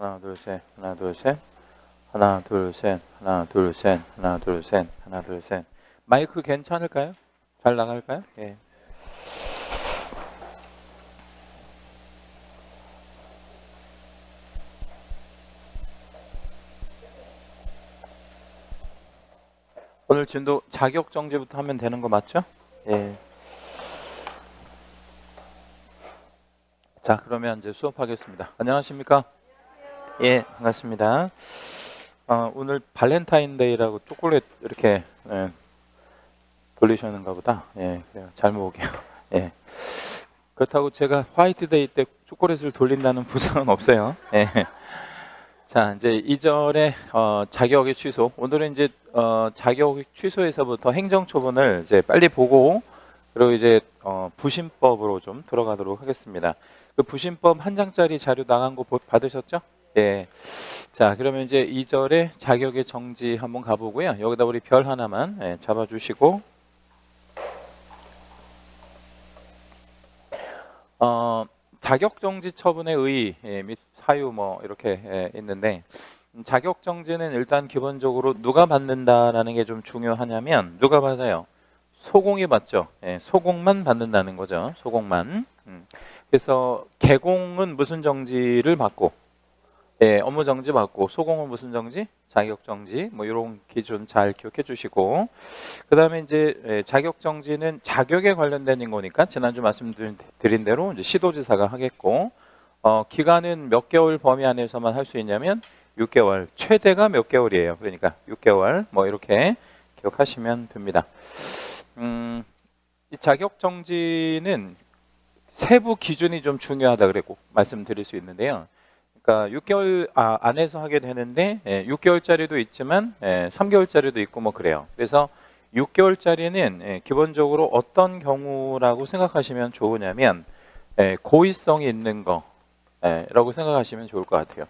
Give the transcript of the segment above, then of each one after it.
하나, 둘, 셋. 하나, 둘, 셋. 하나, 둘, 셋. 하나, 둘, 셋. 하나, 둘, 셋. 하나, 둘, 셋. 마이크 괜찮을까요? 잘 나갈까요? 예. 오늘 진도 자격 정지부터 하면 되는 거 맞죠? 예. 자, 그러면 이제 수업하겠습니다. 안녕하십니까? 예, 반갑습니다. 오늘 발렌타인데이라고 초콜릿 이렇게 돌리셨는가 보다. 예, 그래요. 잘못 오게요. 예. 그렇다고 제가 화이트데이 때 초콜릿을 돌린다는 보장은 없어요. 예. 자, 이제 2절에 자격의 취소. 오늘은 이제 자격 취소에서부터 행정처분을 이제 빨리 보고 그리고 이제 부심법으로 좀 들어가도록 하겠습니다. 그 부심법 한 장짜리 자료 나간 거 받으셨죠? 예. 자, 그러면 이제 2절에 자격의 정지 한번 가보고요. 여기다 우리 별 하나만 잡아주시고 자격정지 처분의 의의 및 사유 뭐 이렇게 있는데 자격정지는 일단 기본적으로 누가 받는다라는 게 좀 중요하냐면 누가 받아요? 소공이 받죠. 소공만 받는다는 거죠. 소공만. 그래서 개공은 무슨 정지를 받고 업무 정지 받고 소공은 무슨 정지? 자격 정지. 뭐 이런 기준 잘 기억해 주시고 그다음에 이제 자격 정지는 자격에 관련된 거니까 지난주 말씀드린 대로 이제 시도지사가 하겠고 기간은 몇 개월 범위 안에서만 할 수 있냐면 6개월. 최대가 몇 개월이에요. 그러니까 6개월. 뭐 이렇게 기억하시면 됩니다. 이 자격 정지는 세부 기준이 좀 중요하다 그랬고 말씀드릴 수 있는데요. 그러니까 6개월 안에서 하게 되는데 6개월짜리도 있지만 3개월짜리도 있고 뭐 그래요. 그래서 6개월짜리는 기본적으로 어떤 경우라고 생각하시면 좋으냐면 고의성이 있는 거라고 생각하시면 좋을 것 같아요.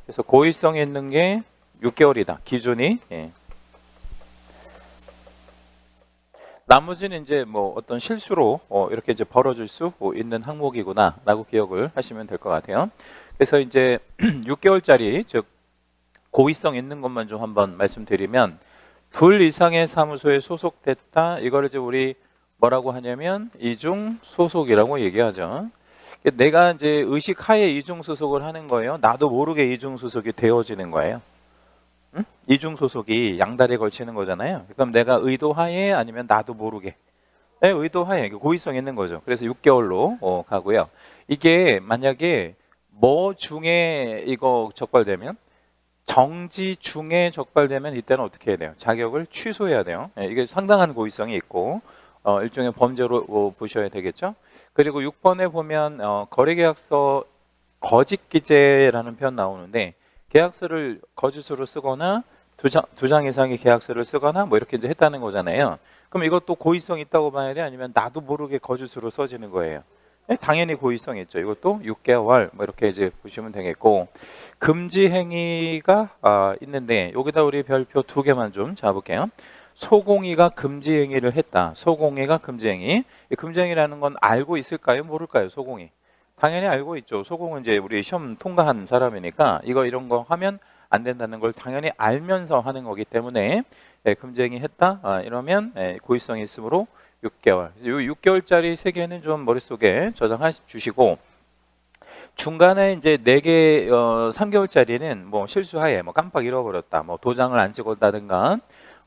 그래서 고의성이 있는 게 6개월이다. 기준이. 나머지는 이제 뭐 어떤 실수로 이렇게 이제 벌어질 수 있는 항목이구나라고 기억을 하시면 될 것 같아요. 그래서 이제 6개월짜리 즉 고의성 있는 것만 좀 한번 말씀드리면 둘 이상의 사무소에 소속됐다. 이거를 이제 우리 뭐라고 하냐면 이중 소속이라고 얘기하죠. 내가 이제 의식하에 이중 소속을 하는 거예요. 나도 모르게 이중 소속이 되어지는 거예요. 응? 이중 소속이 양다리에 걸치는 거잖아요. 그럼 내가 의도하에 아니면 나도 모르게 의도하에 고의성 있는 거죠. 그래서 6개월로 가고요. 이게 만약에 뭐 중에 이거 적발되면 정지 중에 적발되면 이때는 어떻게 해야 돼요? 자격을 취소해야 돼요. 이게 상당한 고의성이 있고 일종의 범죄로 보셔야 되겠죠. 그리고 6번에 보면 거래계약서 거짓 기재라는 표현 나오는데 계약서를 거짓으로 쓰거나 두 장 이상의 계약서를 쓰거나 뭐 이렇게 이제 했다는 거잖아요. 그럼 이것도 고의성 있다고 봐야 돼? 아니면 나도 모르게 거짓으로 써지는 거예요? 당연히 고의성 있죠. 이것도 6개월 뭐 이렇게 이제 보시면 되겠고 금지 행위가 있는데 여기다 우리 별표 2개만 좀 잡을게요. 소공이가 금지 행위를 했다. 소공이가 금지 행위. 금지 행위라는 건 알고 있을까요? 모를까요? 소공이. 당연히 알고 있죠. 소공은 이제 우리 시험 통과한 사람이니까 이런 거 하면 안 된다는 걸 당연히 알면서 하는 거기 때문에 금지 행위 했다. 이러면 고의성이 있으므로 6개월. 이 6개월짜리 3개는 좀 머릿속에 저장해 주시고 중간에 이제 4개 3개월짜리는 뭐 실수하에 뭐 깜빡 잃어버렸다. 뭐 도장을 안 찍었다든가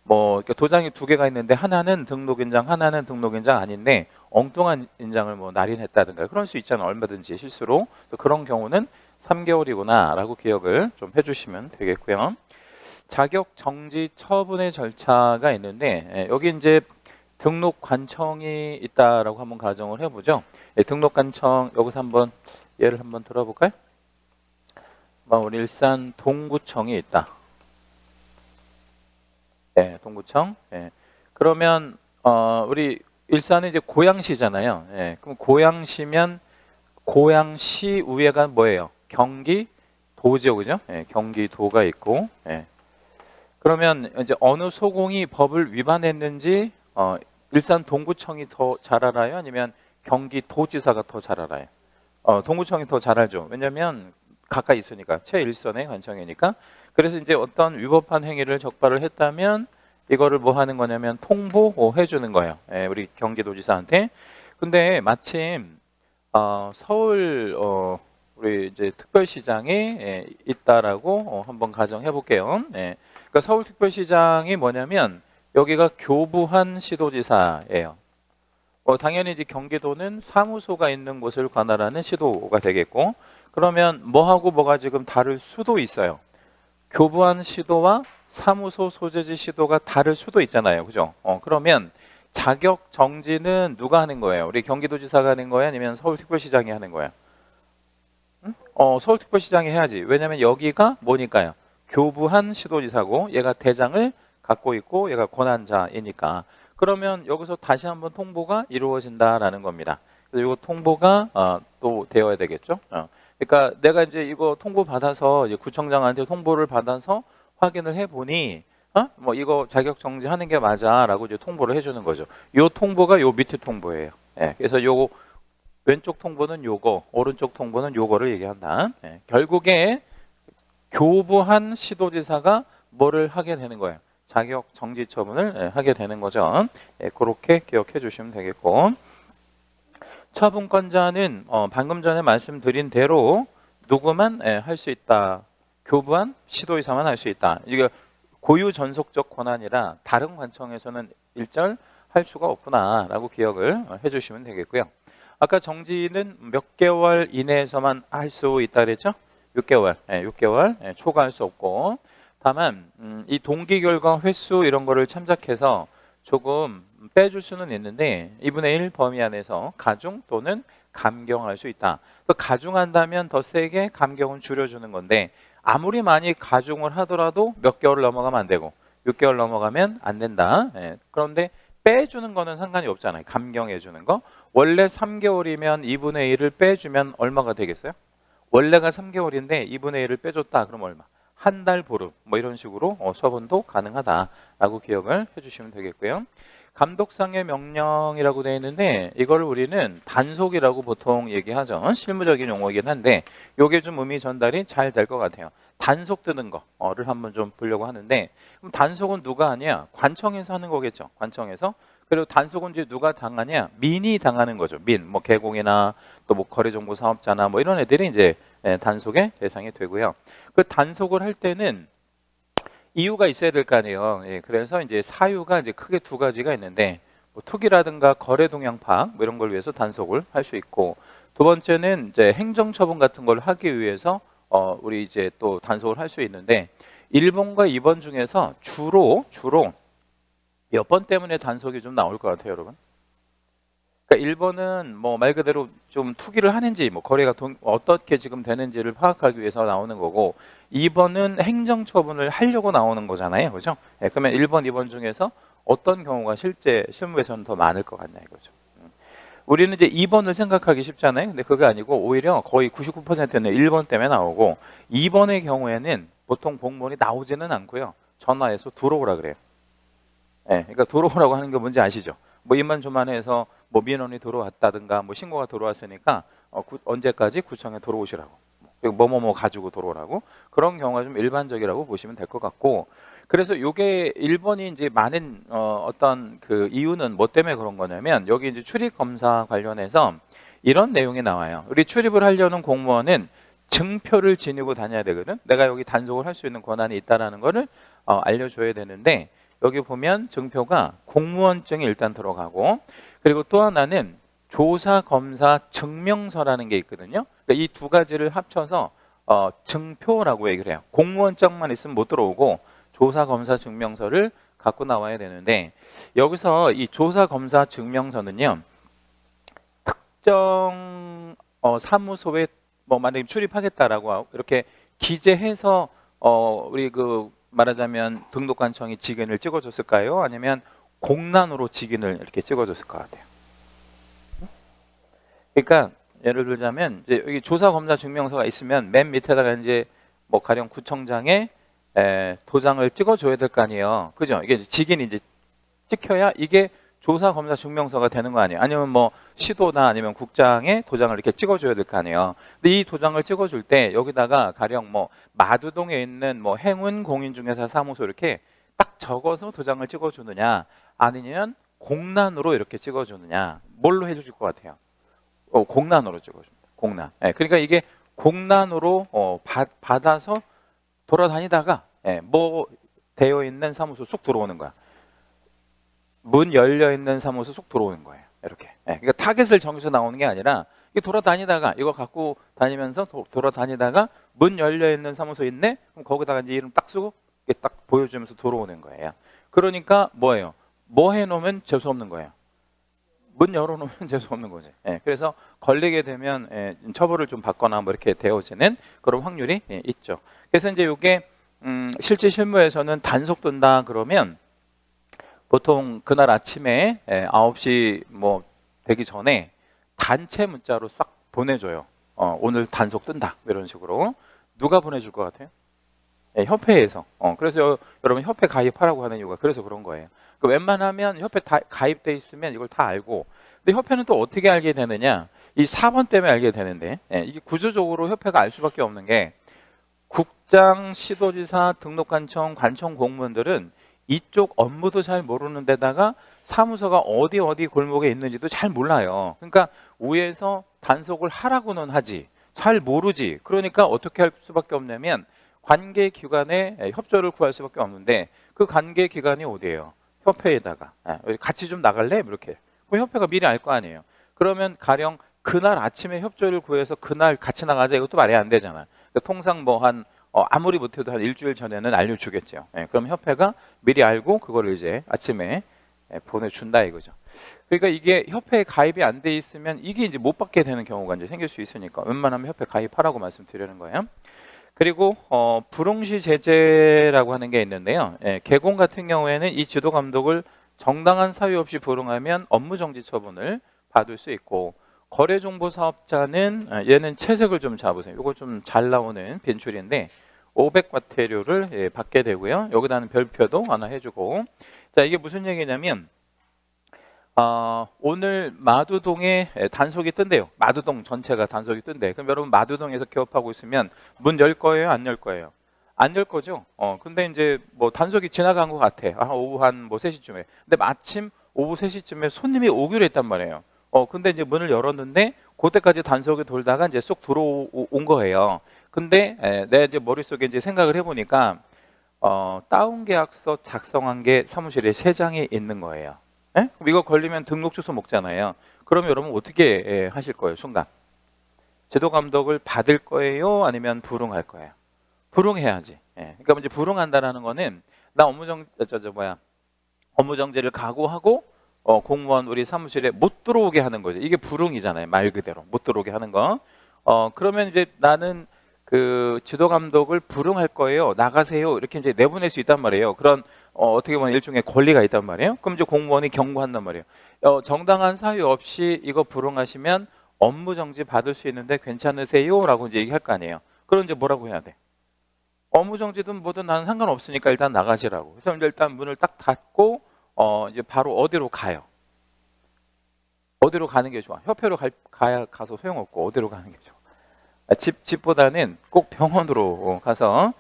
뭐 도장이 2개가 있는데 하나는 등록인장 하나는 등록인장 아닌데 엉뚱한 인장을 뭐 날인했다든가 그럴 수 있잖아요. 얼마든지 실수로. 그런 경우는 3개월이구나 라고 기억을 좀 해주시면 되겠고요. 자격 정지 처분의 절차가 있는데 여기 이제 등록 관청이 있다라고 한번 가정을 해보죠. 등록 관청 여기서 한번 예를 한번 들어볼까요? 우리 일산 동구청이 있다. 동구청. 그러면 우리 일산은 이제 고양시잖아요. 그럼 고양시면 고양시 위에가 뭐예요? 경기도죠, 그죠? 경기도가 있고. 그러면 이제 어느 소공이 법을 위반했는지 일산 동구청이 더 잘 알아요? 아니면 경기도지사가 더 잘 알아요? 동구청이 더 잘 알죠. 왜냐하면 가까이 있으니까 최일선의 관청이니까. 그래서 이제 어떤 위법한 행위를 적발을 했다면 이거를 뭐 하는 거냐면 통보해 주는 거예요. 예, 우리 경기도지사한테. 근데 마침 서울 우리 이제 특별시장에 있다라고 한번 가정해 볼게요. 예. 그러니까 서울특별시장이 뭐냐면 여기가 교부한 시도지사예요. 당연히 이제 경기도는 사무소가 있는 곳을 관할하는 시도가 되겠고, 그러면 뭐하고 뭐가 지금 다를 수도 있어요. 교부한 시도와 사무소 소재지 시도가 다를 수도 있잖아요. 그죠? 그러면 자격 정지는 누가 하는 거예요? 우리 경기도지사가 하는 거야? 아니면 서울특별시장이 하는 거야? 응? 서울특별시장이 해야지. 왜냐면 여기가 뭐니까요? 교부한 시도지사고 얘가 대장을 갖고 있고 얘가 권한자이니까. 그러면 여기서 다시 한번 통보가 이루어진다라는 겁니다. 그래서 이거 통보가 또 되어야 되겠죠. 그러니까 내가 이제 이거 통보 받아서 이제 구청장한테 통보를 받아서 확인을 해보니 뭐 이거 자격 정지하는 게 맞아라고 이제 통보를 해주는 거죠. 요 통보가 요 밑에 통보예요. 예, 그래서 요 왼쪽 통보는 요거, 오른쪽 통보는 요거를 얘기한다. 예, 결국에 교부한 시도지사가 뭐를 하게 되는 거예요? 자격 정지 처분을 하게 되는 거죠. 예, 그렇게 기억해 주시면 되겠고, 처분권자는 방금 전에 말씀드린 대로 누구만 할 수 있다. 교부한 시도의사만 할 수 있다. 이게 고유 전속적 권한이라 다른 관청에서는 일절 할 수가 없구나라고 기억을 해주시면 되겠고요. 아까 정지는 몇 개월 이내에서만 할 수 있다 그랬죠? 6개월, 6개월 초과할 수 없고, 다만 이 동기 결과 횟수 이런 거를 참작해서 조금 빼줄 수는 있는데 2분의 1 범위 안에서 가중 또는 감경할 수 있다. 또 가중한다면 더 세게, 감경은 줄여주는 건데 아무리 많이 가중을 하더라도 몇 개월 넘어가면 안 되고 6개월 넘어가면 안 된다. 그런데 빼주는 거는 상관이 없잖아요. 감경해 주는 거. 원래 3개월이면 2분의 1을 빼주면 얼마가 되겠어요? 원래가 3개월인데 2분의 1을 빼줬다. 그럼 얼마? 한 달 보름. 뭐 이런 식으로 처분도 가능하다라고 기억을 해주시면 되겠고요. 감독상의 명령이라고 되어 있는데 이걸 우리는 단속이라고 보통 얘기하죠. 실무적인 용어이긴 한데 이게 좀 의미 전달이 잘 될 것 같아요. 단속 뜨는 거를 한번 좀 보려고 하는데, 그럼 단속은 누가 하냐? 관청에서 하는 거겠죠. 관청에서. 그리고 단속은 이제 누가 당하냐? 민이 당하는 거죠. 민, 뭐 개공이나 또 뭐 거래정보 사업자나 뭐 이런 애들이 이제 단속의 대상이 되고요. 그 단속을 할 때는 이유가 있어야 될 거 아니에요. 예, 그래서 이제 사유가 이제 크게 두 가지가 있는데, 뭐 투기라든가 거래 동향 파악 뭐 이런 걸 위해서 단속을 할 수 있고, 두 번째는 이제 행정처분 같은 걸 하기 위해서 우리 이제 또 단속을 할 수 있는데, 1번과 2번 중에서 주로 몇 번 때문에 단속이 좀 나올 것 같아요, 여러분? 그러니까 1번은 뭐 말 그대로 좀 투기를 하는지 뭐 거래가 어떻게 지금 되는지를 파악하기 위해서 나오는 거고, 2번은 행정처분을 하려고 나오는 거잖아요. 그죠? 예, 그러면 1번, 2번 중에서 어떤 경우가 실제 실무에서는 더 많을 것 같냐 이거죠. 우리는 이제 2번을 생각하기 쉽잖아요. 근데 그게 아니고 오히려 거의 99%는 1번 때문에 나오고, 2번의 경우에는 보통 공무원이 나오지는 않고요. 전화해서 들어오라 그래요. 예, 그러니까 들어오라고 하는 게 뭔지 아시죠? 뭐 입만 조만해서 뭐 민원이 들어왔다든가 뭐 신고가 들어왔으니까 언제까지 구청에 들어오시라고, 뭐뭐뭐 가지고 들어오라고, 그런 경우가 좀 일반적이라고 보시면 될 것 같고, 그래서 요게 1번이 이제 많은 어떤 그 이유는 뭐 때문에 그런 거냐면, 여기 이제 출입 검사 관련해서 이런 내용이 나와요. 우리 출입을 하려는 공무원은 증표를 지니고 다녀야 되거든. 내가 여기 단속을 할 수 있는 권한이 있다라는 거를 알려줘야 되는데, 여기 보면 증표가 공무원증이 일단 들어가고, 그리고 또 하나는 조사 검사 증명서라는 게 있거든요. 그러니까 이 두 가지를 합쳐서 증표라고 얘기를 해요. 공무원증만 있으면 못 들어오고 조사 검사 증명서를 갖고 나와야 되는데, 여기서 이 조사 검사 증명서는요, 특정 사무소에 뭐 만약에 출입하겠다라고 이렇게 기재해서 우리 그 말하자면 등록관청이 직인을 찍어줬을까요? 아니면 공란으로 직인을 이렇게 찍어줬을 것 같아요. 그러니까 예를 들자면 이제 여기 조사 검사 증명서가 있으면 맨 밑에다가 이제 뭐 가령 구청장의 도장을 찍어줘야 될 거 아니에요. 그죠? 이게 직인이 이제 찍혀야 이게 조사 검사 증명서가 되는 거 아니에요. 아니면 뭐 시도나 아니면 국장에 도장을 이렇게 찍어줘야 될 거 아니에요. 근데 이 도장을 찍어줄 때 여기다가 가령 뭐 마두동에 있는 뭐 행운 공인중개사 사무소 이렇게 딱 적어서 도장을 찍어주느냐, 아니면 공란으로 이렇게 찍어주느냐, 뭘로 해줄 것 같아요? 공란으로 찍어줍니다. 공란. 그러니까 이게 공란으로 받아서 돌아다니다가 뭐 되어 있는 사무소 쑥 들어오는 거야. 문 열려 있는 사무소 쑥 들어오는 거예요. 이렇게. 그러니까 타겟을 정해서 나오는 게 아니라 이게 돌아다니다가 이거 갖고 다니면서 돌아다니다가 문 열려 있는 사무소 있네. 그럼 거기다가 이제 이름 딱 쓰고 이게 딱 보여주면서 들어오는 거예요. 그러니까 뭐예요? 뭐 해놓으면 재수 없는 거예요. 문 열어놓으면 재수 없는 거지. 그래서 걸리게 되면 처벌을 좀 받거나 뭐 이렇게 되어지는 그런 확률이 있죠. 그래서 이제 이게 실제 실무에서는 단속 뜬다 그러면 보통 그날 아침에 9시 뭐 되기 전에 단체 문자로 싹 보내줘요. 오늘 단속 뜬다 이런 식으로. 누가 보내줄 것 같아요? 협회에서. 그래서 여러분 협회 가입하라고 하는 이유가 그래서 그런 거예요. 웬만하면 협회 다 가입돼 있으면 이걸 다 알고. 근데 협회는 또 어떻게 알게 되느냐? 이 4번 때문에 알게 되는데, 이게 구조적으로 협회가 알 수밖에 없는 게, 국장, 시도지사, 등록관청, 관청 공무원들은 이쪽 업무도 잘 모르는 데다가 사무소가 어디 골목에 있는지도 잘 몰라요. 그러니까 위에서 단속을 하라고는 하지 잘 모르지. 그러니까 어떻게 할 수밖에 없냐면 관계기관에 협조를 구할 수밖에 없는데, 그 관계기관이 어디예요? 협회에다가 같이 좀 나갈래? 이렇게. 그럼 협회가 미리 알 거 아니에요. 그러면 가령 그날 아침에 협조를 구해서 그날 같이 나가자, 이것도 말이 안 되잖아. 그러니까 통상 뭐 한 아무리 못해도 한 일주일 전에는 알려주겠죠. 그럼 협회가 미리 알고 그거를 이제 아침에 보내준다 이거죠. 그러니까 이게 협회에 가입이 안 돼 있으면 이게 이제 못 받게 되는 경우가 이제 생길 수 있으니까 웬만하면 협회 가입하라고 말씀드리는 거예요. 그리고 불응시 제재라고 하는 게 있는데요. 개공 같은 경우에는 이 지도 감독을 정당한 사유 없이 불응하면 업무 정지 처분을 받을 수 있고, 거래정보사업자는 얘는 채색을 좀 잡으세요. 이거 좀 잘 나오는 빈출인데 500과태료를 받게 되고요. 여기다는 별표도 하나 해주고. 자, 이게 무슨 얘기냐면 오늘 마두동에 단속이 뜬대요. 마두동 전체가 단속이 뜬대. 그럼 여러분 마두동에서 개업하고 있으면 문 열 거예요? 안 열 거예요? 안 열 거죠. 근데 이제 뭐 단속이 지나간 것 같아. 오후 한 뭐 3시쯤에. 근데 마침 오후 3시쯤에 손님이 오기로 했단 말이에요. 근데 이제 문을 열었는데 그때까지 단속이 돌다가 이제 쏙 들어온 거예요. 근데 내가 이제 머릿속에 이제 생각을 해보니까 다운 계약서 작성한 게 사무실에 3장이 있는 거예요. 그럼 이거 걸리면 등록 취소 먹잖아요. 그러면 여러분 어떻게 하실 거예요? 순간 제도 감독을 받을 거예요? 아니면 불응할 거예요? 불응해야지. 그러니까 이제 불응한다라는 거는 나 업무 정지를 각오하고 공무원 우리 사무실에 못 들어오게 하는 거죠. 이게 불응이잖아요. 말 그대로 못 들어오게 하는 거. 그러면 이제 나는 그 지도 감독을 불응할 거예요. 나가세요. 이렇게 이제 내보낼 수 있단 말이에요. 그런 어떻게 보면 일종의 권리가 있단 말이에요. 그럼 이제 공무원이 경고한단 말이에요. 정당한 사유 없이 이거 불응하시면 업무 정지 받을 수 있는데 괜찮으세요?라고 이제 얘기할 거 아니에요. 그럼 이제 뭐라고 해야 돼? 업무 정지든 뭐든 나는 상관없으니까 일단 나가시라고. 그래서 이제 일단 문을 딱 닫고 이제 바로 어디로 가요? 어디로 가는 게 좋아? 협회로 가서 소용없고 어디로 가는 게 좋아? 집보다는 꼭 병원으로 가서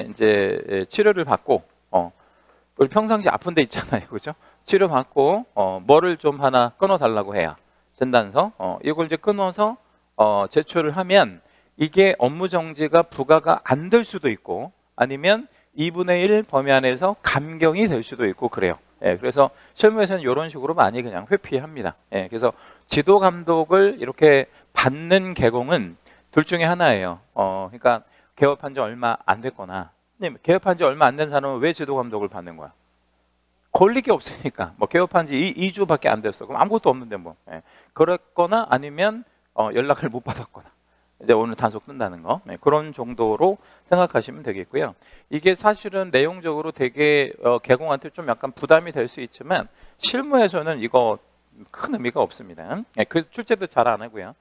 이제 치료를 받고, 우리 평상시 아픈 데 있잖아요, 그죠? 치료 받고 뭐를 좀 하나 끊어달라고 해야 진단서 이걸 이제 끊어서 제출을 하면 이게 업무 정지가 부과가 안 될 수도 있고, 아니면 2분의 1 범위 안에서 감경이 될 수도 있고 그래요. 그래서 실무에서는 이런 식으로 많이 그냥 회피합니다. 그래서 지도 감독을 이렇게 받는 개공은 둘 중에 하나예요. 그러니까 개업한 지 얼마 안 됐거나, 개업한 지 얼마 안 된 사람은 왜 지도 감독을 받는 거야? 걸릴 게 없으니까. 뭐 개업한 지 2주밖에 안 됐어. 그럼 아무것도 없는데 뭐. 그랬거나 아니면 연락을 못 받았거나. 이제 오늘 단속 뜬다는 거. 그런 정도로 생각하시면 되겠고요. 이게 사실은 내용적으로 되게 개공한테 좀 약간 부담이 될 수 있지만 실무에서는 이거 큰 의미가 없습니다. 그 출제도 잘 안 하고요.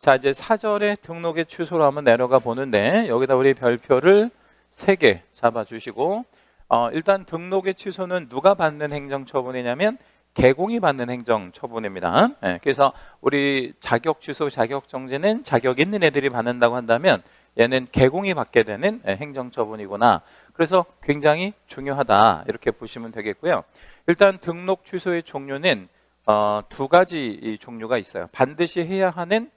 자, 이제 사전에 등록의 취소로 한번 내려가 보는데 여기다 우리 별표를 3개 잡아주시고, 일단 등록의 취소는 누가 받는 행정처분이냐면 개공이 받는 행정 처분입니다. 예, 그래서 우리 자격 취소, 자격 정지는 자격 있는 애들이 받는다고 한다면 얘는 개공이 받게 되는 행정 처분이구나. 그래서 굉장히 중요하다 이렇게 보시면 되겠고요. 일단 등록 취소의 종류는 두 가지 종류가 있어요. 반드시 해야 하는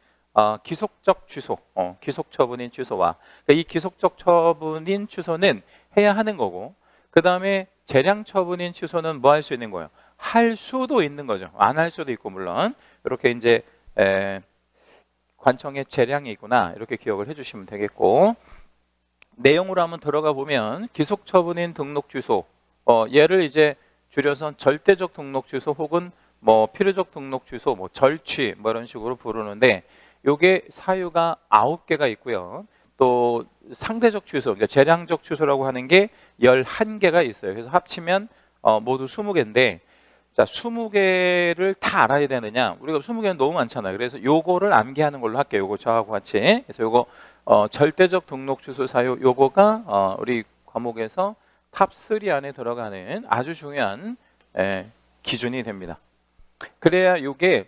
기속적 취소, 기속 처분인 취소와 그러니까 이 기속적 처분인 취소는 해야 하는 거고, 그 다음에 재량 처분인 취소는 뭐 할 수 있는 거예요? 할 수도 있는 거죠. 안 할 수도 있고, 물론 이렇게 이제 관청의 재량이 있구나 이렇게 기억을 해주시면 되겠고, 내용으로 한번 들어가 보면 기속 처분인 등록 취소, 얘를 이제 줄여서 절대적 등록 취소 혹은 뭐 필요적 등록 취소, 뭐 절취 뭐 이런 식으로 부르는데, 요게 사유가 9개가 있고요. 또 상대적 취소, 그러니까 재량적 취소라고 하는 게 11개가 있어요. 그래서 합치면 모두 20개인데, 자, 20개를 다 알아야 되느냐? 우리가 20개는 너무 많잖아요. 그래서 요거를 암기하는 걸로 할게요. 요거 저하고 같이. 그래서 요거 절대적 등록 취소 사유, 요거가 우리 과목에서 탑3 안에 들어가는 아주 중요한 기준이 됩니다. 그래야 요게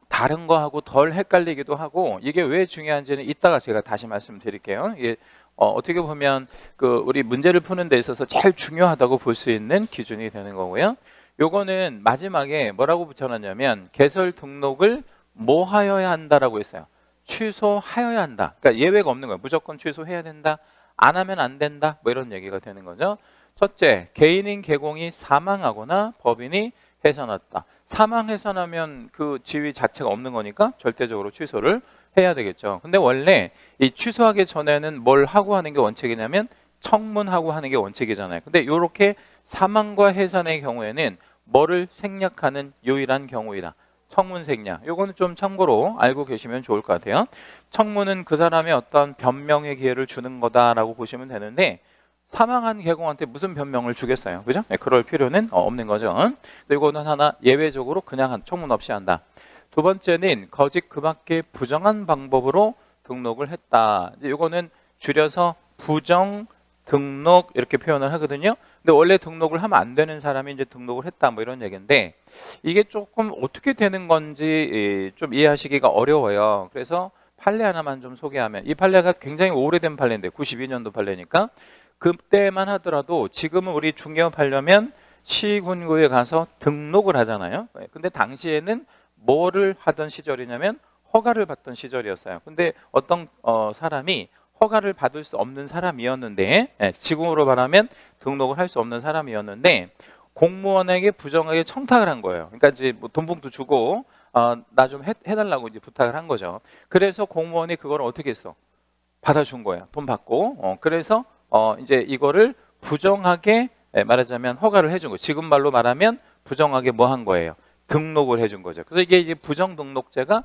다른 거하고 덜 헷갈리기도 하고, 이게 왜 중요한지는 이따가 제가 다시 말씀드릴게요. 이게 어떻게 보면 그 우리 문제를 푸는 데 있어서 제일 중요하다고 볼 수 있는 기준이 되는 거고요. 요거는 마지막에 뭐라고 붙여놨냐면 개설 등록을 뭐 하여야 한다라고 했어요. 취소하여야 한다. 그러니까 예외가 없는 거예요. 무조건 취소해야 된다, 안 하면 안 된다, 뭐 이런 얘기가 되는 거죠. 첫째, 개인인 개공이 사망하거나 법인이 해산했다. 사망해산하면 그 지위 자체가 없는 거니까 절대적으로 취소를 해야 되겠죠. 근데 원래 이 취소하기 전에는 뭘 하고 하는 게 원칙이냐면 청문하고 하는 게 원칙이잖아요. 근데 이렇게 사망과 해산의 경우에는 뭐를 생략하는 유일한 경우이다. 청문 생략. 요거는 좀 참고로 알고 계시면 좋을 것 같아요. 청문은 그 사람의 어떤 변명의 기회를 주는 거다라고 보시면 되는데, 사망한 개공한테 무슨 변명을 주겠어요? 그죠? 네, 그럴 필요는 없는 거죠. 이거는 하나 예외적으로 그냥 청문 없이 한다. 두 번째는 거짓 그 밖에 부정한 방법으로 등록을 했다. 이거는 줄여서 부정 등록 이렇게 표현을 하거든요. 근데 원래 등록을 하면 안 되는 사람이 이제 등록을 했다 뭐 이런 얘기인데, 이게 조금 어떻게 되는 건지 좀 이해하시기가 어려워요. 그래서 판례 하나만 좀 소개하면, 이 판례가 굉장히 오래된 판례인데 92년도 판례니까 그때만 하더라도 지금은 우리 중개업하려면 시군구에 가서 등록을 하잖아요. 근데 당시에는 뭐를 하던 시절이냐면 허가를 받던 시절이었어요. 근데 어떤 사람이 허가를 받을 수 없는 사람이었는데, 지금으로 말하면 등록을 할 수 없는 사람이었는데 공무원에게 부정하게 청탁을 한 거예요. 그러니까 이제 뭐 돈봉투 주고 나 좀 해달라고 이제 부탁을 한 거죠. 그래서 공무원이 그걸 어떻게 했어? 받아준 거예요. 돈 받고. 그래서 이제 이거를 부정하게 말하자면 허가를 해준 거예요. 지금 말로 말하면 부정하게 뭐 한 거예요? 등록을 해준 거죠. 그래서 이게 이제 부정 등록죄가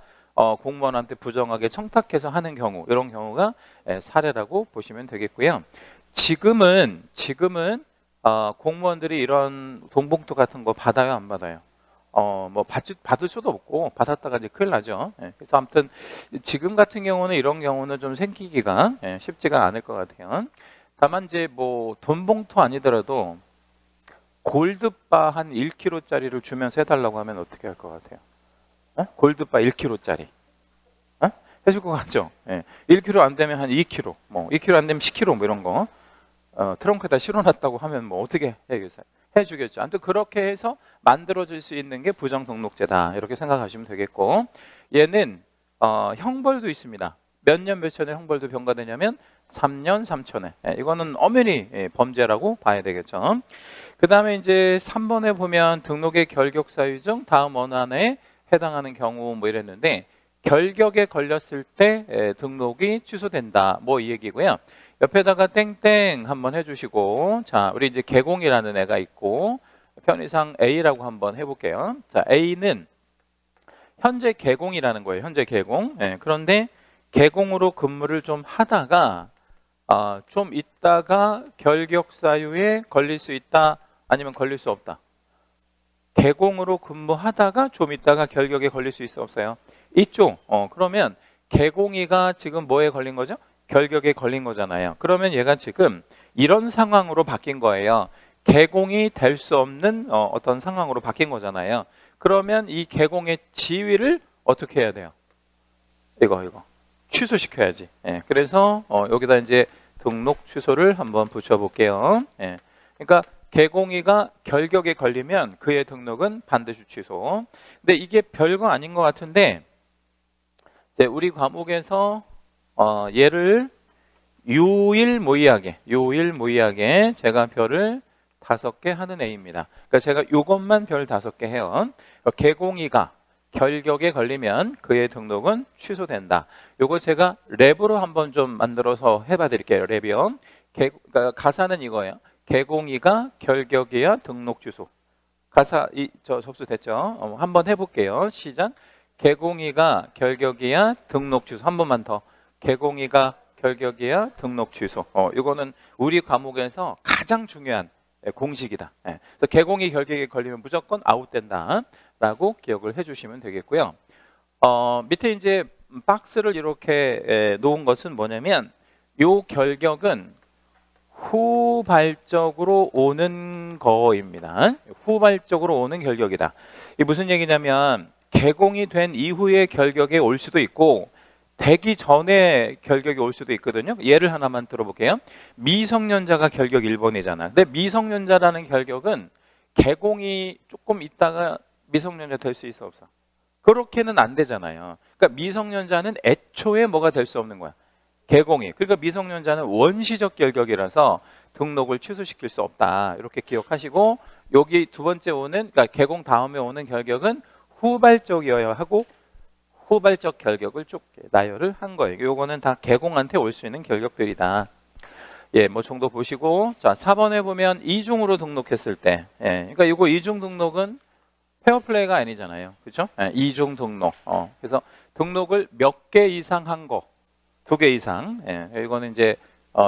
공무원한테 부정하게 청탁해서 하는 경우, 이런 경우가 사례라고 보시면 되겠고요. 지금은 공무원들이 이런 돈봉투 같은 거 받아요, 안 받아요? 뭐 받을 수도 없고 받았다가 이제 큰일 나죠. 그래서 아무튼 지금 같은 경우는 이런 경우는 좀 생기기가 쉽지가 않을 것 같아요. 다만 이제 뭐 돈봉투 아니더라도 골드바 한 1kg짜리를 주면서 해달라고 하면 어떻게 할 것 같아요? 골드바 1kg짜리 해줄 것 같죠? 1kg 안 되면 한 2kg, 뭐 2kg 안 되면 10kg 뭐 이런 거 트렁크에다 실어놨다고 하면 뭐 어떻게 해야겠어요? 해주겠죠. 아무튼 그렇게 해서 만들어질 수 있는 게 부정등록죄다 이렇게 생각하시면 되겠고, 얘는 형벌도 있습니다. 몇 년 몇 천의 형벌도 병가되냐면 3년 3천에. 이거는 엄연히 범죄라고 봐야 되겠죠. 그 다음에 이제 3번에 보면 등록의 결격 사유 중 다음 어느 하나에 해당하는 경우 뭐 이랬는데, 결격에 걸렸을 때 등록이 취소된다 뭐 이 얘기고요. 옆에다가 땡땡 한번 해주시고, 자, 우리 이제 개공이라는 애가 있고 편의상 A라고 한번 해볼게요. 자, A는 현재 개공이라는 거예요. 현재 개공. 그런데 개공으로 근무를 좀 하다가 좀 있다가 결격 사유에 걸릴 수 있다, 아니면 걸릴 수 없다. 개공으로 근무하다가 좀 있다가 결격에 걸릴 수 있어, 없어요? 있죠. 그러면 개공이가 지금 뭐에 걸린 거죠? 결격에 걸린 거잖아요. 그러면 얘가 지금 이런 상황으로 바뀐 거예요. 개공이 될 수 없는 어떤 상황으로 바뀐 거잖아요. 그러면 이 개공의 지위를 어떻게 해야 돼요? 이거 취소시켜야지. 예, 그래서 여기다 이제 등록 취소를 한번 붙여볼게요. 예, 그러니까 개공이가 결격에 걸리면 그의 등록은 반드시 취소. 근데 이게 별거 아닌 것 같은데 이제 우리 과목에서 얘를 유일무이하게 제가 별을 5개 하는 A입니다. 그러니까 제가 이것만 별 5개 해요. 그러니까 개공이가 결격에 걸리면 그의 등록은 취소된다. 요거 제가 랩으로 한번 좀 만들어서 해봐 드릴게요. 랩이요. 그러니까 가사는 이거예요. 개공이가 결격이야 등록 취소. 가사 접수됐죠? 한번 해볼게요. 시작. 개공이가 결격이야 등록 취소. 한 번만 더. 개공이가 결격이야 등록 취소. 이거는 우리 과목에서 가장 중요한 공식이다. 그래서 개공이 결격에 걸리면 무조건 아웃된다 라고 기억을 해주시면 되겠고요. 밑에 이제 박스를 이렇게 놓은 것은 뭐냐면 요 결격은 후발적으로 오는 거입니다. 후발적으로 오는 결격이다. 이게 무슨 얘기냐면 개공이 된 이후에 결격에 올 수도 있고 되기 전에 결격이 올 수도 있거든요. 예를 하나만 들어볼게요. 미성년자가 결격 1번이잖아. 근데 미성년자라는 결격은 개공이 조금 있다가 미성년자 될 수 있어 없어? 그렇게는 안 되잖아요. 그러니까 미성년자는 애초에 뭐가 될 수 없는 거야. 개공이. 그러니까 미성년자는 원시적 결격이라서 등록을 취소시킬 수 없다. 이렇게 기억하시고 여기 두 번째 오는 그러니까 개공 다음에 오는 결격은 후발적이어야 하고 후발적 결격을 쭉 나열을 한 거예요. 요거는 다 개공한테 올 수 있는 결격들이다. 예, 뭐 정도 보시고 자 4번에 보면 이중으로 등록했을 때 그러니까 이거 이중 등록은 페어플레이가 아니잖아요. 그렇죠? 이중 등록. 그래서 등록을 몇 개 이상 한 거. 2개 이상. 이거는 이제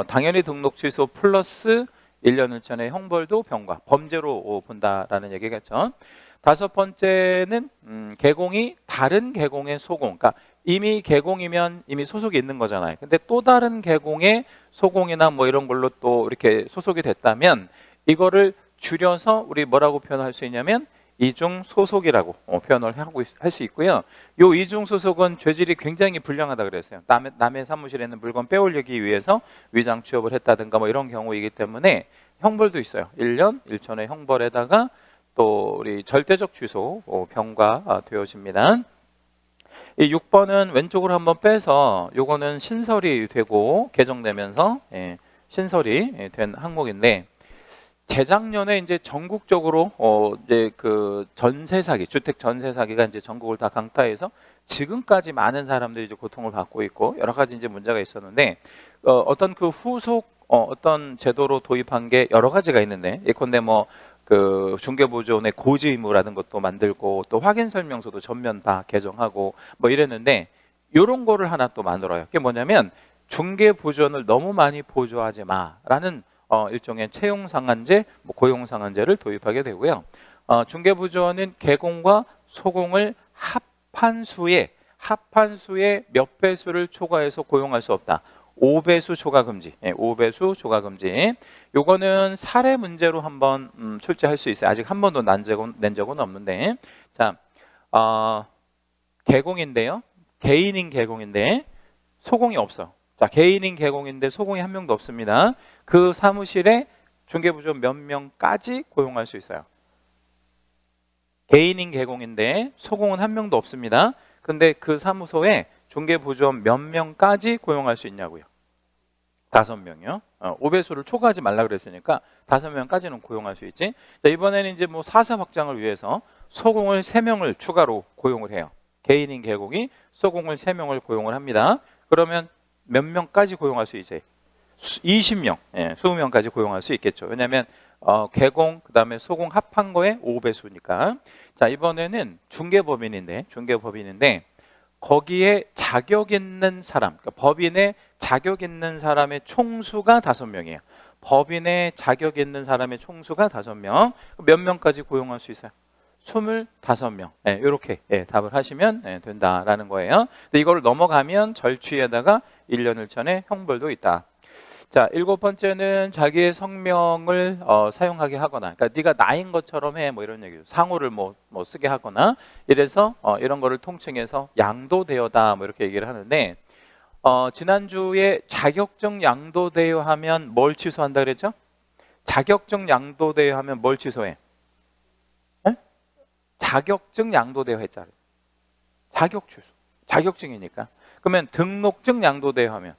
당연히 등록 취소 플러스 1년을 전에 형벌도 병과 범죄로 본다라는 얘기겠죠. 5번째는 개공이 다른 개공의 소공. 그러니까 이미 개공이면 이미 소속이 있는 거잖아요. 근데 또 다른 개공의 소공이나 뭐 이런 걸로 또 이렇게 소속이 됐다면 이거를 줄여서 우리 뭐라고 표현할 수 있냐면 이중 소속이라고 표현을 할 수 있고요. 요 이중 소속은 죄질이 굉장히 불량하다 그랬어요. 남의 사무실에 있는 물건 빼올리기 위해서 위장 취업을 했다든가 뭐 이런 경우이기 때문에 형벌도 있어요. 1년 1천의 형벌에다가 또 우리 절대적 취소 병과 되어집니다. 이 6번은 왼쪽으로 한번 빼서 요거는 신설이 되고 개정되면서 신설이 된 항목인데 재작년에 이제 전국적으로 이제 그 전세 사기, 주택 전세 사기가 이제 전국을 다 강타해서 지금까지 많은 사람들이 이제 고통을 받고 있고 여러 가지 이제 문제가 있었는데 어떤 그 후속 어떤 제도로 도입한 게 여러 가지가 있는데 예컨대 뭐 그 중개보조원의 고지 의무라는 것도 만들고 또 확인 설명서도 전면 다 개정하고 뭐 이랬는데 이런 거를 하나 또 만들어요. 그게 뭐냐면 중개보조원을 너무 많이 보조하지 마라는 일종의 채용상한제, 뭐 고용상한제를 도입하게 되고요. 중개보조원은 개공과 소공을 합한 수에 몇 배수를 초과해서 고용할 수 없다. 5배수 초과 금지. 5배수 초과 금지. 요거는 사례 문제로 한번 출제할 수 있어요. 아직 한 번도 낸 적은 없는데. 자, 개공인데요. 개인인 개공인데 소공이 없어. 자, 개인인 개공인데 소공이 한 명도 없습니다. 그 사무실에 중개부조 몇 명까지 고용할 수 있어요. 개인인 개공인데 소공은 한 명도 없습니다. 근데 그 사무소에 중개부조원 몇 명까지 고용할 수 있냐고요? 5명이요. 5배수를 초과하지 말라 그랬으니까 5명까지는 고용할 수 있지. 자, 이번에는 이제 뭐 사사 확장을 위해서 소공을 3명을 추가로 고용을 해요. 개인인 개공이 소공을 3명을 고용을 합니다. 그러면 몇 명까지 고용할 수 있지? 20명, 20명까지 고용할 수 있겠죠. 왜냐하면 개공 그다음에 소공 합한 거에 5배수니까. 자, 이번에는 중개법인인데 거기에 자격 있는 사람, 그러니까 법인에 자격 있는 사람의 총수가 5명이에요. 법인에 자격 있는 사람의 총수가 5명. 몇 명까지 고용할 수 있어요? 25명. 이렇게 답을 하시면 된다라는 거예요. 근데 이걸 넘어가면 절취에다가 1년 1천의 형벌도 있다. 자, 7번째는 자기의 성명을 사용하게 하거나, 그러니까 네가 나인 것처럼 해, 뭐 이런 얘기죠. 상호를 뭐 쓰게 하거나, 이래서 이런 거를 통칭해서 양도되어다, 뭐 이렇게 얘기를 하는데, 지난주에 자격증 양도되어 하면 뭘 취소한다 그랬죠? 자격증 양도되어 하면 뭘 취소해? 에? 자격증 양도되어 했잖아요. 자격 취소. 자격증이니까. 그러면 등록증 양도되어 하면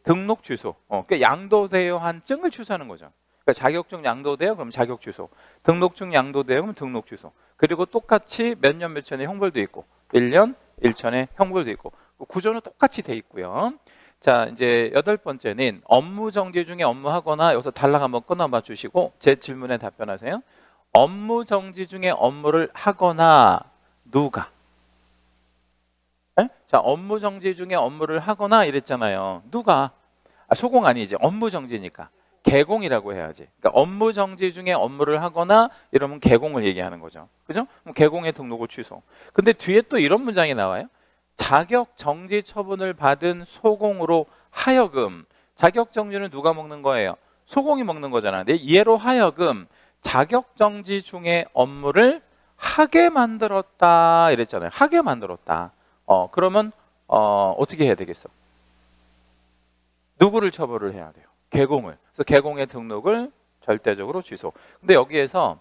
등록 취소. 그러니까 양도되어 한 증을 취소하는 거죠. 그러니까 자격증 양도되어 그럼 자격 취소. 등록증 양도되어 그럼 등록 취소. 그리고 똑같이 몇 년 몇 천의 형벌도 있고 1년 1천의 형벌도 있고 구조는 똑같이 돼 있고요. 자, 이제 8번째는 업무 정지 중에 업무하거나 여기서 단락 한번 끊어봐 주시고 제 질문에 답변하세요. 업무 정지 중에 업무를 하거나 누가? 네? 자, 업무 정지 중에 업무를 하거나 이랬잖아요. 누가? 소공 아니지. 업무 정지니까. 개공이라고 해야지. 그러니까 업무 정지 중에 업무를 하거나 이러면 개공을 얘기하는 거죠. 그죠? 그럼 개공의 등록을 취소. 근데 뒤에 또 이런 문장이 나와요. 자격 정지 처분을 받은 소공으로 하여금. 자격 정지는 누가 먹는 거예요? 소공이 먹는 거잖아. 근데 얘로 하여금 자격 정지 중에 업무를 하게 만들었다 이랬잖아요. 하게 만들었다. 그러면 어떻게 해야 되겠어? 누구를 처벌을 해야 돼요? 개공을. 그래서 개공의 등록을 절대적으로 취소. 근데 여기에서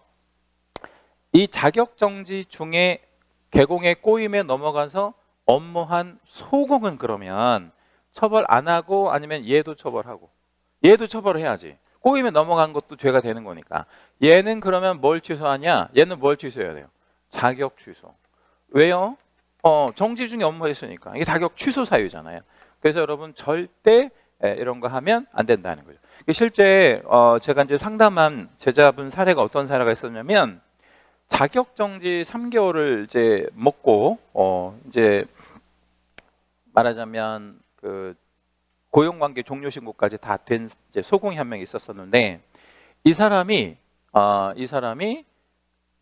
이 자격정지 중에 개공의 꼬임에 넘어가서 업무한 소공은 그러면 처벌 안 하고 아니면 얘도 처벌하고 얘도 처벌을 해야지. 꼬임에 넘어간 것도 죄가 되는 거니까. 얘는 그러면 뭘 취소하냐? 얘는 뭘 취소해야 돼요? 자격 취소. 왜요? 정지 중에 업무했으니까. 이게 자격 취소 사유잖아요. 그래서 여러분 절대 이런 거 하면 안 된다는 거죠. 실제 제가 이제 상담한 제자분 사례가 어떤 사례가 있었냐면 자격 정지 3개월을 이제 먹고 이제 말하자면 그 고용관계 종료 신고까지 다 된 소공이 한 명 있었었는데 이 사람이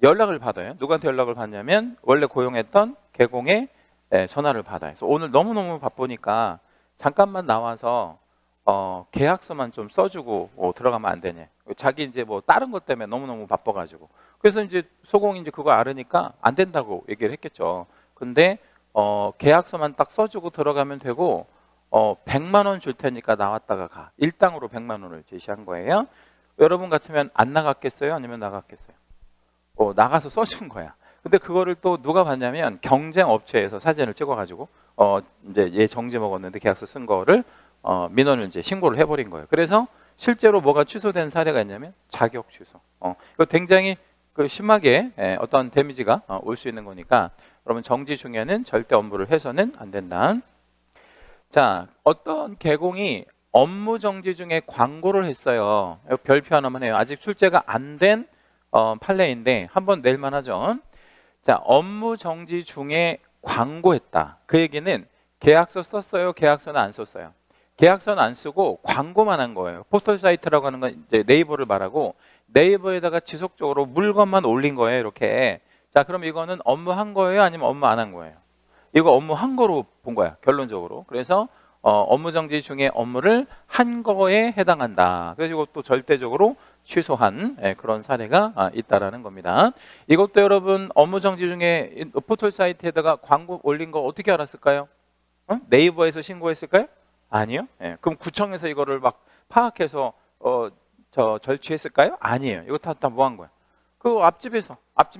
연락을 받아요. 누구한테 연락을 받냐면 원래 고용했던 개공에 전화를 받아요. 그래서 오늘 너무너무 바쁘니까 잠깐만 나와서 계약서만 좀 써주고 들어가면 안 되냐. 자기 이제 뭐 다른 것 때문에 너무너무 바빠가지고. 그래서 이제 소공이 이제 그거 알으니까 안 된다고 얘기를 했겠죠. 근데 계약서만 딱 써주고 들어가면 되고 100만 원 줄 테니까 나왔다가 가. 일당으로 100만 원을 제시한 거예요. 여러분 같으면 안 나갔겠어요? 아니면 나갔겠어요? 나가서 써준 거야. 근데 그거를 또 누가 봤냐면 경쟁 업체에서 사진을 찍어가지고 이제 얘 정지 먹었는데 계약서 쓴 거를 민원을 이제 신고를 해버린 거예요. 그래서 실제로 뭐가 취소된 사례가 있냐면 자격 취소. 이거 굉장히 심하게 어떤 데미지가 올 수 있는 거니까 여러분 정지 중에는 절대 업무를 해서는 안 된다. 자, 어떤 개공이 업무 정지 중에 광고를 했어요. 별표 하나만 해요. 아직 출제가 안 된 판례인데 한번 낼만 하죠. 자, 업무 정지 중에 광고했다. 그 얘기는 계약서 썼어요? 계약서는 안 썼어요? 계약서는 안 쓰고 광고만 한 거예요. 포털 사이트라고 하는 건 이제 네이버를 말하고 네이버에다가 지속적으로 물건만 올린 거예요. 이렇게. 자, 그럼 이거는 업무 한 거예요? 아니면 업무 안 한 거예요? 이거 업무 한 거로 본 거야. 결론적으로. 그래서 업무 정지 중에 업무를 한 거에 해당한다. 그래서 이것도 절대적으로 취소한 그런 사례가 있다라는 겁니다. 이것도 여러분 업무 정지 중에 포털 사이트에다가 광고 올린 거 어떻게 알았을까요? 네이버에서 신고했을까요? 아니요. 그럼 구청에서 이거를 막 파악해서 절취했을까요? 아니에요. 이거 다 뭐 한 거야? 그 앞집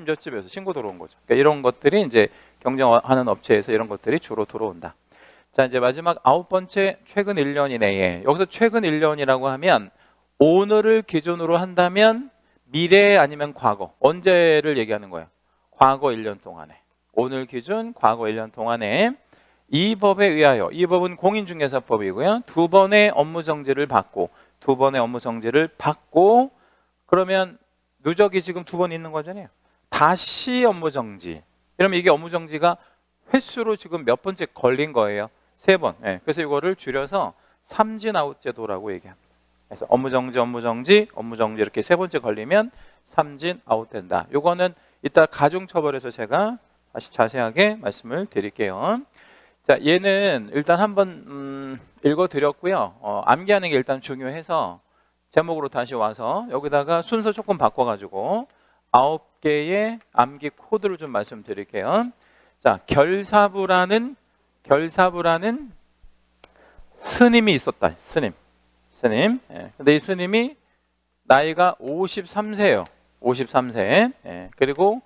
옆집에서 신고 들어온 거죠. 그러니까 이런 것들이 이제 경쟁하는 업체에서 이런 것들이 주로 들어온다. 자, 이제 마지막 9번째 최근 1년 이내에. 여기서 최근 1년이라고 하면 오늘을 기준으로 한다면 미래 아니면 과거. 언제를 얘기하는 거야? 과거 1년 동안에. 오늘 기준 과거 1년 동안에 이 법에 의하여, 이 법은 공인중개사법이고요. 2번의 업무 정지를 받고 그러면 누적이 지금 2번 있는 거잖아요. 다시 업무 정지. 그러면 이게 업무 정지가 횟수로 지금 몇 번째 걸린 거예요? 3번. 그래서 이거를 줄여서 삼진 아웃 제도라고 얘기합니다. 그래서 업무 정지 이렇게 3번째 걸리면 삼진 아웃 된다. 이거는 이따 가중처벌에서 제가 다시 자세하게 말씀을 드릴게요. 자, 얘는 일단 한번 읽어드렸고요. 암기하는 게 일단 중요해서 제목으로 다시 와서 여기다가 순서 조금 바꿔가지고 9개의 암기 코드를 좀 말씀드릴게요. 자, 결사부라는 스님이 있었다. 스님. 예. 근데 이 스님이 나이가 53세예요. 53세. 예. 그리고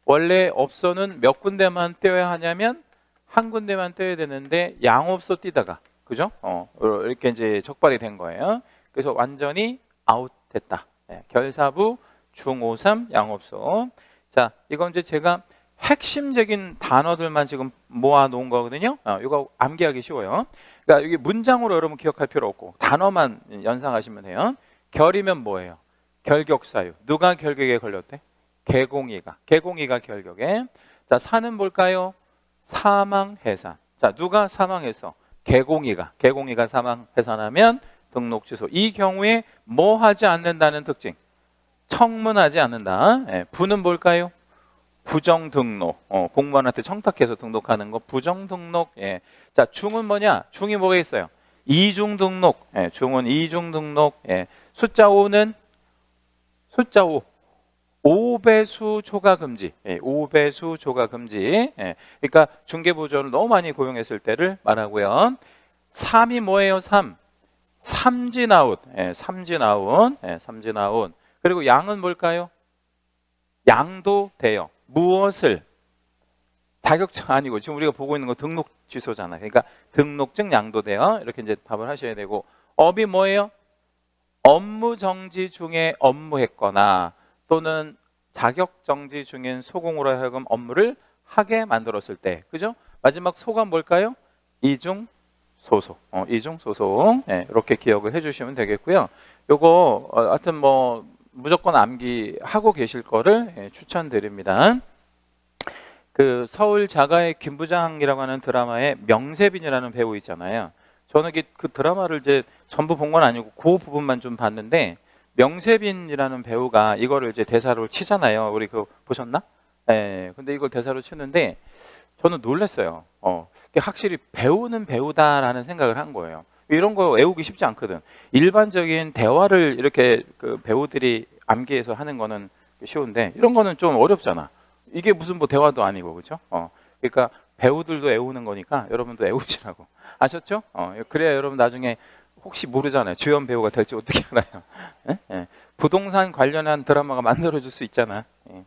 원래 업소는 몇 군데만 떼어야 하냐면 한 군데만 떼어야 되는데 양업소 띄다가, 그죠? 이렇게 이제 적발이 된 거예요. 그래서 완전히 아웃됐다. 예. 결사부, 중오삼, 양업소. 자, 이건 이제 제가 핵심적인 단어들만 지금 모아 놓은 거거든요. 이거 암기하기 쉬워요. 그러니까 여기 문장으로 여러분 기억할 필요 없고 단어만 연상하시면 돼요. 결이면 뭐예요? 결격사유. 누가 결격에 걸렸대? 개공이가 결격에. 자, 사는 뭘까요? 사망해산. 자, 누가 사망해서? 개공이가 사망해산하면 등록 취소. 이 경우에 뭐 하지 않는다는 특징? 청문하지 않는다. 예, 부는 뭘까요? 부정 등록. 공무원한테 청탁해서 등록하는 거 부정 등록. 예. 자, 중은 뭐냐? 중이 뭐가 있어요? 이중 등록. 예, 중은 이중 등록. 예. 숫자 5는 숫자 5. 5배수 초과 금지. 예, 5배수 초과 금지. 예. 그러니까 중개보조를 너무 많이 고용했을 때를 말하고요. 3이 뭐예요? 3. 삼진아웃. 예, 삼진아웃. 예, 삼진아웃. 그리고 양은 뭘까요? 양도 돼요. 무엇을? 자격증 아니고 지금 우리가 보고 있는 거 등록 취소잖아요. 그러니까 등록증 양도돼요. 이렇게 이제 답을 하셔야 되고, 업이 뭐예요? 업무 정지 중에 업무했거나 또는 자격 정지 중인 소공으로 하여금 업무를 하게 만들었을 때, 그죠? 마지막 소가 뭘까요? 이중 소속. 이중 소속. 네, 이렇게 기억을 해주시면 되겠고요. 요거 하여튼 뭐 무조건 암기하고 계실 거를 추천드립니다. 그 서울 자가의 김부장이라고 하는 드라마에 명세빈이라는 배우 있잖아요. 저는 그 드라마를 이제 전부 본 건 아니고 그 부분만 좀 봤는데, 명세빈이라는 배우가 이거를 이제 대사로 치잖아요. 우리 그거 보셨나? 예. 근데 이걸 대사로 치는데 저는 놀랐어요. 확실히 배우는 배우다라는 생각을 한 거예요. 이런 거 외우기 쉽지 않거든. 일반적인 대화를 이렇게 그 배우들이 암기해서 하는 거는 쉬운데 이런 거는 좀 어렵잖아. 이게 무슨 뭐 대화도 아니고, 그렇죠? 그러니까 배우들도 외우는 거니까 여러분도 외우시라고. 아셨죠? 그래야 여러분 나중에 혹시 모르잖아요. 주연 배우가 될지 어떻게 알아요? 예? 예. 부동산 관련한 드라마가 만들어질 수 있잖아. 예.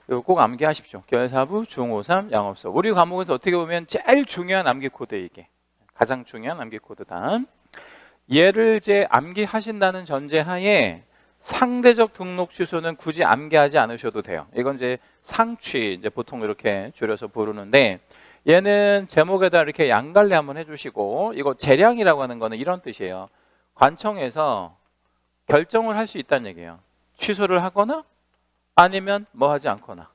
이거 꼭 암기하십시오. 결사부, 중오삼, 양업소. 우리 과목에서 어떻게 보면 제일 중요한 암기 코드, 이게 가장 중요한 암기 코드다. 얘를 이제 암기하신다는 전제하에 상대적 등록 취소는 굳이 암기하지 않으셔도 돼요. 이건 이제 상취, 이제 보통 이렇게 줄여서 부르는데, 얘는 제목에다 이렇게 양갈래 한번 해주시고, 이거 재량이라고 하는 거는 이런 뜻이에요. 관청에서 결정을 할 수 있다는 얘기예요. 취소를 하거나 아니면 뭐 하지 않거나,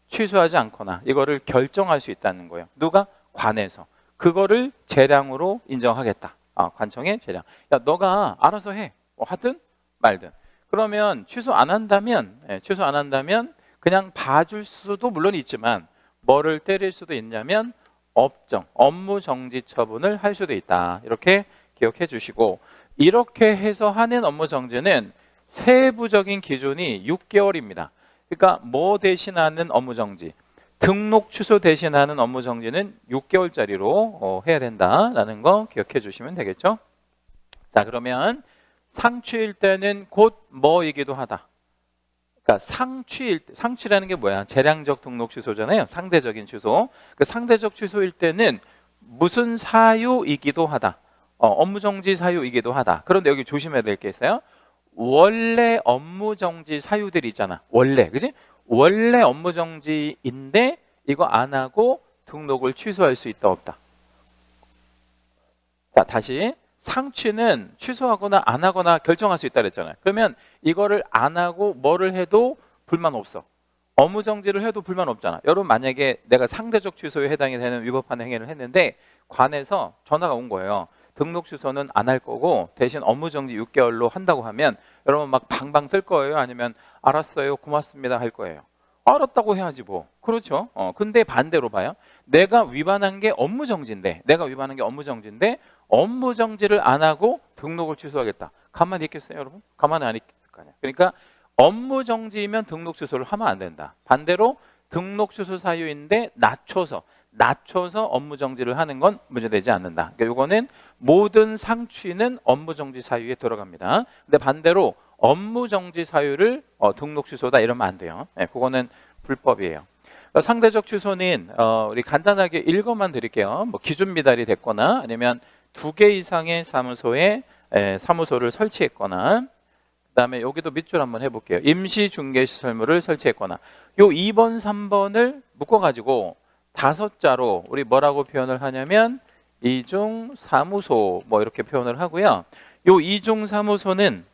취소하지 않거나, 이거를 결정할 수 있다는 거예요. 누가? 관에서. 그거를 재량으로 인정하겠다. 관청의 재량. 야, 너가 알아서 해. 뭐 하든 말든. 그러면 취소 안 한다면 그냥 봐줄 수도 물론 있지만 뭐를 때릴 수도 있냐면 업정, 업무 정지 처분을 할 수도 있다. 이렇게 기억해 주시고, 이렇게 해서 하는 업무 정지는 세부적인 기준이 6개월입니다. 그러니까 뭐 대신하는 업무 정지, 등록 취소 대신하는 업무 정지는 6개월짜리로 해야 된다라는 거 기억해 주시면 되겠죠. 자, 그러면 상취일 때는 곧 뭐이기도 하다. 그러니까 상취라는 게 뭐야? 재량적 등록 취소잖아요. 상대적인 취소. 그 상대적 취소일 때는 무슨 사유이기도 하다. 업무 정지 사유이기도 하다. 그런데 여기 조심해야 될 게 있어요. 원래 업무 정지 사유들이 있잖아. 원래, 그지? 원래 업무 정지인데 이거 안 하고 등록을 취소할 수 있다, 없다? 자, 다시. 상취는 취소하거나 안 하거나 결정할 수 있다 그랬잖아요. 그러면 이거를 안 하고 뭐를 해도 불만 없어. 업무 정지를 해도 불만 없잖아. 여러분 만약에 내가 상대적 취소에 해당이 되는 위법한 행위를 했는데 관에서 전화가 온 거예요. 등록 취소는 안 할 거고 대신 업무 정지 6개월로 한다고 하면 여러분 막 방방 뜰 거예요? 아니면 알았어요, 고맙습니다 할 거예요? 알았다고 해야지 뭐. 그렇죠. 근데 반대로 봐요. 내가 위반한 게 업무정지인데 업무정지를 안 하고 등록을 취소하겠다. 가만히 있겠어요, 여러분? 가만히 안 있을 거 아니야. 그러니까 업무정지면 등록 취소를 하면 안 된다. 반대로 등록 취소 사유인데 낮춰서 업무정지를 하는 건 문제되지 않는다. 그러니까 이거는 모든 상취는 업무정지 사유에 들어갑니다. 근데 반대로 업무정지 사유를 등록 취소다 이러면 안 돼요. 네, 그거는 불법이에요. 상대적 취소는 우리 간단하게 읽어만 드릴게요. 뭐 기준 미달이 됐거나 아니면 2개 이상의 사무소를 설치했거나, 그다음에 여기도 밑줄 한번 해볼게요. 임시 중개시설물을 설치했거나, 요 2번, 3번을 묶어가지고 5자로 우리 뭐라고 표현을 하냐면 이중 사무소 뭐 이렇게 표현을 하고요. 요 이중 사무소는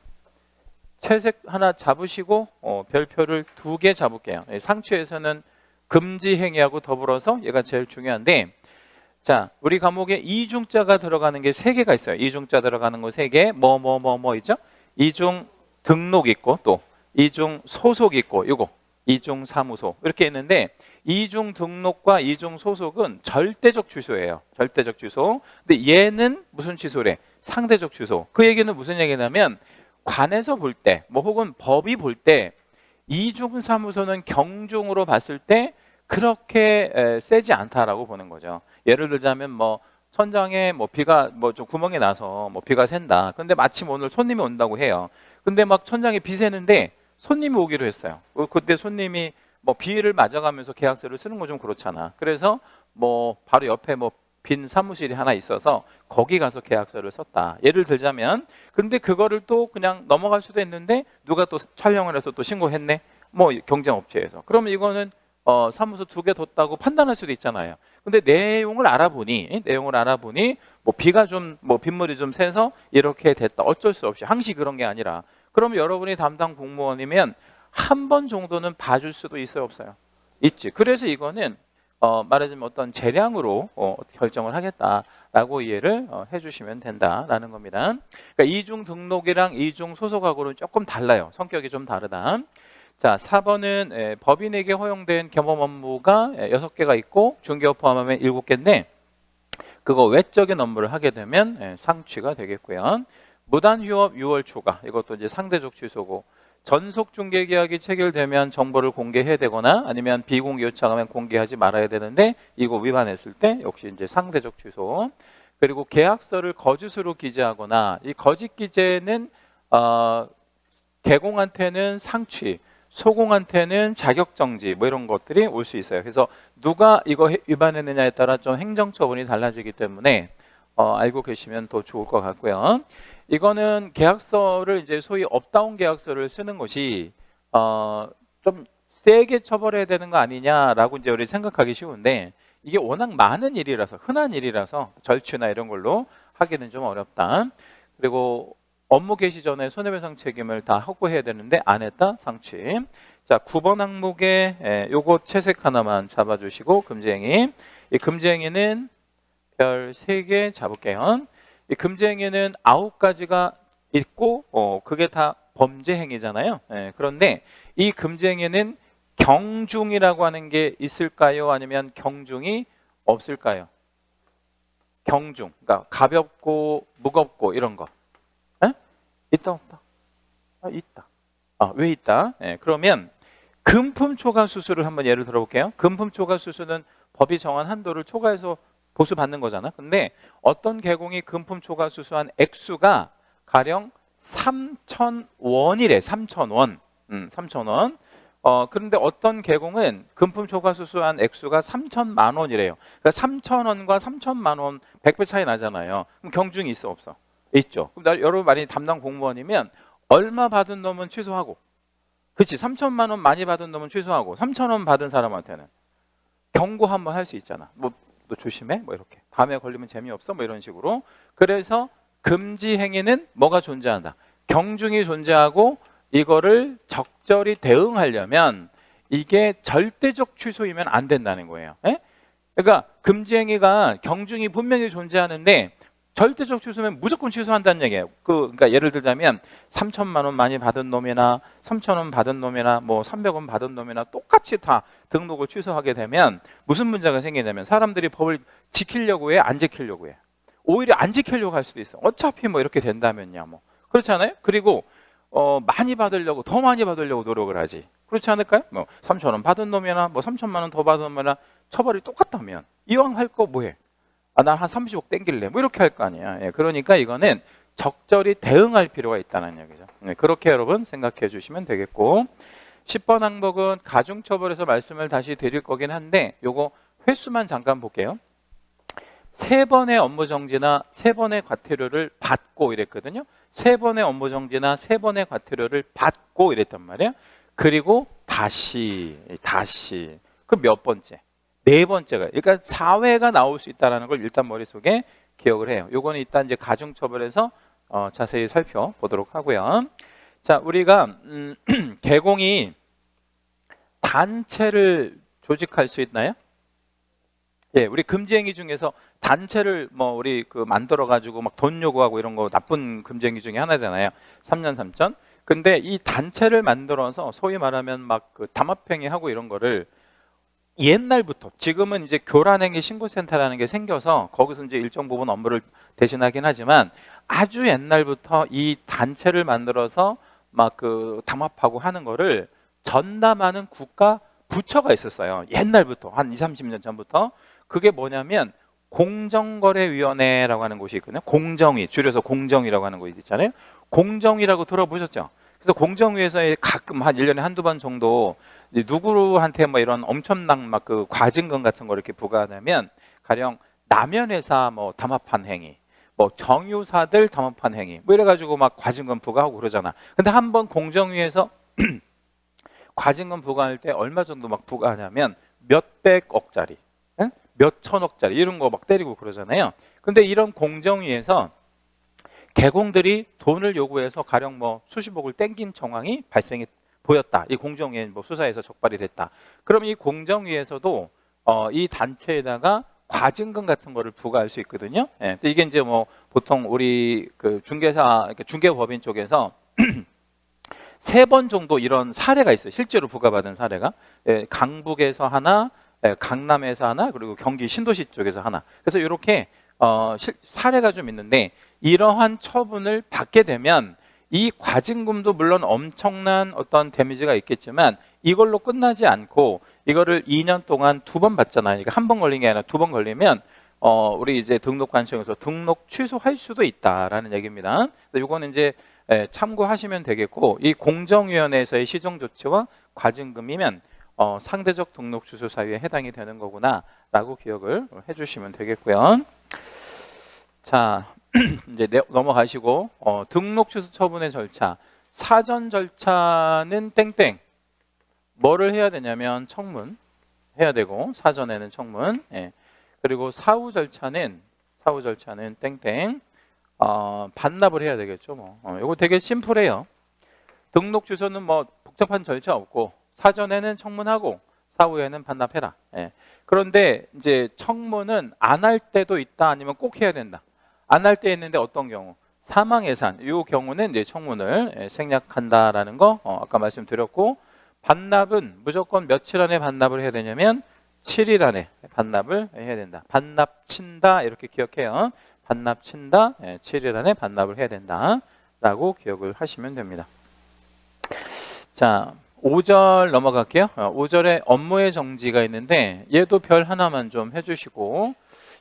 채색 하나 잡으시고 별표를 2개 잡을게요. 상추에서는 금지 행위하고 더불어서 얘가 제일 중요한데, 자, 우리 과목에 이중자가 들어가는 게 3개가 있어요. 이중자 들어가는 거 3개. 뭐 있죠? 이중 등록 있고 또 이중 소속 있고 요거 이중 사무소 이렇게 있는데, 이중 등록과 이중 소속은 절대적 취소예요. 절대적 취소. 근데 얘는 무슨 취소래? 상대적 취소. 그 얘기는 무슨 얘기냐면 관에서 볼 때, 뭐 혹은 법이 볼 때 이중 사무소는 경중으로 봤을 때 그렇게 세지 않다라고 보는 거죠. 예를 들자면 뭐 천장에 뭐 비가 뭐 좀 구멍이 나서 뭐 비가 샌다. 근데 마침 오늘 손님이 온다고 해요. 근데 막 천장에 비 새는데 손님이 오기로 했어요. 그때 손님이 뭐 비를 맞아가면서 계약서를 쓰는 건 좀 그렇잖아. 그래서 뭐 바로 옆에 뭐 빈 사무실이 하나 있어서 거기 가서 계약서를 썼다. 예를 들자면, 근데 그거를 또 그냥 넘어갈 수도 있는데 누가 또 촬영을 해서 또 신고했네. 뭐 경쟁업체에서. 그러면 이거는 사무소 2개 뒀다고 판단할 수도 있잖아요. 근데 내용을 알아보니 뭐 비가 좀 뭐 빗물이 좀 새서 이렇게 됐다. 어쩔 수 없이 항시 그런 게 아니라, 그러면 여러분이 담당 공무원이면 한 번 정도는 봐줄 수도 있어요, 없어요? 있지. 그래서 이거는 말하자면 어떤 재량으로 결정을 하겠다라고 이해를 해주시면 된다라는 겁니다. 그러니까 이중 등록이랑 이중 소속하고는 조금 달라요. 성격이 좀 다르다. 자, 4번은 법인에게 허용된 겸업 업무가 6개가 있고 중개업 포함하면 7개인데 그거 외적인 업무를 하게 되면 상취가 되겠고요. 무단휴업 6월 초과, 이것도 이제 상대적 취소고, 전속 중개 계약이 체결되면 정보를 공개해야 되거나 아니면 비공개 요청하면 공개하지 말아야 되는데 이거 위반했을 때 역시 이제 상대적 취소. 그리고 계약서를 거짓으로 기재하거나, 이 거짓 기재는 개공한테는 상취, 소공한테는 자격정지 뭐 이런 것들이 올 수 있어요. 그래서 누가 이거 위반했느냐에 따라 좀 행정처분이 달라지기 때문에 알고 계시면 더 좋을 것 같고요. 이거는 계약서를 이제 소위 업다운 계약서를 쓰는 것이 좀 세게 처벌해야 되는 거 아니냐라고 이제 우리 생각하기 쉬운데, 이게 워낙 많은 일이라서, 흔한 일이라서 절취나 이런 걸로 하기는 좀 어렵다. 그리고 업무 개시 전에 손해배상 책임을 다 확보해야 되는데 안 했다, 상취. 자, 9번 항목에 요거 채색 하나만 잡아주시고 금지행위. 이 금지행위는 별 3개 잡을게요. 이 금지행위는 9가지가 있고 그게 다 범죄 행위잖아요. 그런데 이 금지행위는 경중이라고 하는 게 있을까요? 아니면 경중이 없을까요? 경중, 그러니까 가볍고 무겁고 이런 거. 있다 없다? 있다. 왜 있다? 그러면 금품 초과 수수를 한번 예를 들어볼게요. 금품 초과 수수는 법이 정한 한도를 초과해서 보수받는 거잖아. 근데 어떤 개공이 금품 초과 수수한 액수가 가령 3,000원이래. 3,000원. 3,000원. 그런데 어떤 개공은 금품 초과 수수한 액수가 3,000만 원이래요. 그러니까 3,000원과 3,000만 원 100배 차이 나잖아요. 그럼 경중이 있어 없어? 있죠. 그럼 여러분 만약에 담당 공무원이면 얼마 받은 놈은 취소하고, 그렇지, 3,000만 원 많이 받은 놈은 취소하고 3,000원 받은 사람한테는 경고 한번 할 수 있잖아. 뭐 너 조심해, 뭐 이렇게 다음에 걸리면 재미없어, 뭐 이런 식으로. 그래서 금지 행위는 뭐가 존재한다? 경중이 존재하고, 이거를 적절히 대응하려면 이게 절대적 취소이면 안 된다는 거예요. 그러니까 금지 행위가 경중이 분명히 존재하는데 절대적 취소면 무조건 취소한다는 얘기예요. 그러니까 예를 들자면 3천만 원 많이 받은 놈이나 3천 원 받은 놈이나 뭐 300원 받은 놈이나 똑같이 다 등록을 취소하게 되면 무슨 문제가 생기냐면 사람들이 법을 지키려고 해, 안 지키려고 해. 오히려 안 지키려고 할 수도 있어. 어차피 뭐 이렇게 된다면야 뭐. 그렇잖아요? 그리고 많이 받으려고, 더 많이 받으려고 노력을 하지. 그렇지 않을까요? 뭐 3천 원 받은 놈이나 뭐 3천만 원 더 받은 놈이나 처벌이 똑같다면 이왕 할 거 뭐해? 난 한 30억 땡길래 뭐 이렇게 할 거 아니야. 예, 그러니까 이거는 적절히 대응할 필요가 있다는 얘기죠. 네, 그렇게 여러분 생각해 주시면 되겠고, 10번 항목은 가중처벌에서 말씀을 다시 드릴 거긴 한데 요거 횟수만 잠깐 볼게요. 3번의 업무정지나 3번의 과태료를 받고 이랬거든요. 3번의 업무정지나 3번의 과태료를 받고 이랬단 말이에요. 그리고 다시 그 몇 번째? 4번째가, 그러니까 4회가 나올 수 있다는 걸 일단 머릿속에 기억을 해요. 요거는 일단 이제 가중처벌에서 자세히 살펴보도록 하고요. 자, 우리가 개공이 단체를 조직할 수 있나요? 예, 우리 금지행위 중에서 단체를 뭐 우리 만들어 가지고 막 돈 요구하고 이런 거 나쁜 금지행위 중에 하나잖아요. 3년 3천. 근데 이 단체를 만들어서 소위 말하면 막 담합행위 하고 이런 거를 옛날부터, 지금은 이제 교란행위 신고센터라는 게 생겨서 거기서 이제 일정 부분 업무를 대신하긴 하지만 아주 옛날부터 이 단체를 만들어서 막 담합하고 하는 거를 전담하는 국가 부처가 있었어요. 옛날부터 한 20, 30년 전부터. 그게 뭐냐면 공정거래위원회라고 하는 곳이 있거든요. 공정위, 줄여서 공정위라고 하는 곳 있잖아요. 공정위라고 들어보셨죠? 그래서 공정위에서 가끔 한 1년에 한두 번 정도 누구한테 뭐 이런 엄청난 막 과징금 같은 거 이렇게 부과하면, 가령 남연회사 뭐 담합한 행위, 뭐 정유사들 담합한 행위, 뭐 이래가지고 막 과징금 부과하고 그러잖아. 근데 한번 공정위에서 과징금 부과할 때 얼마 정도 막 부과하냐면 몇백억짜리, 응? 몇천억짜리 이런 거 막 때리고 그러잖아요. 근데 이런 공정위에서 개공들이 돈을 요구해서 가령 뭐 수십억을 땡긴 정황이 발생이 보였다. 이 공정위에 뭐 수사에서 적발이 됐다. 그럼 이 공정위에서도 이 단체에다가 과징금 같은 거를 부과할 수 있거든요. 예, 이게 이제 뭐 보통 우리 중개사, 그러니까 중개법인 쪽에서 3번 정도 이런 사례가 있어요. 실제로 부과받은 사례가. 예, 강북에서 하나, 예, 강남에서 하나, 그리고 경기 신도시 쪽에서 하나. 그래서 이렇게 사례가 좀 있는데, 이러한 처분을 받게 되면 이 과징금도 물론 엄청난 어떤 데미지가 있겠지만 이걸로 끝나지 않고 이거를 2년 동안 2번 받잖아요. 그러니까 한 번 걸린 게 아니라 2번 걸리면 우리 이제 등록관청에서 등록 취소할 수도 있다라는 얘기입니다. 이거는 이제 참고하시면 되겠고, 이 공정위원회에서의 시정조치와 과징금이면 상대적 등록 취소 사유에 해당이 되는 거구나라고 기억을 해주시면 되겠고요. 자, 이제 넘어가시고 등록 취소 처분의 절차, 사전 절차는 땡땡. 뭐를 해야 되냐면 청문 해야 되고, 사전에는 청문. 예. 그리고 사후 절차는 땡땡. 반납을 해야 되겠죠. 뭐 이거 되게 심플해요. 등록 취소는 뭐 복잡한 절차 없고, 사전에는 청문하고 사후에는 반납해라. 예. 그런데 이제 청문은 안 할 때도 있다, 아니면 꼭 해야 된다. 안 할 때 있는데 어떤 경우? 사망 예산, 이 경우는 이제 청문을 생략한다라는 거 아까 말씀드렸고, 반납은 무조건 며칠 안에 반납을 해야 되냐면 7일 안에 반납을 해야 된다. 반납 친다 이렇게 기억해요. 반납 친다, 7일 안에 반납을 해야 된다라고 기억을 하시면 됩니다. 자, 5절 넘어갈게요. 5절에 업무의 정지가 있는데 얘도 별 하나만 좀 해주시고,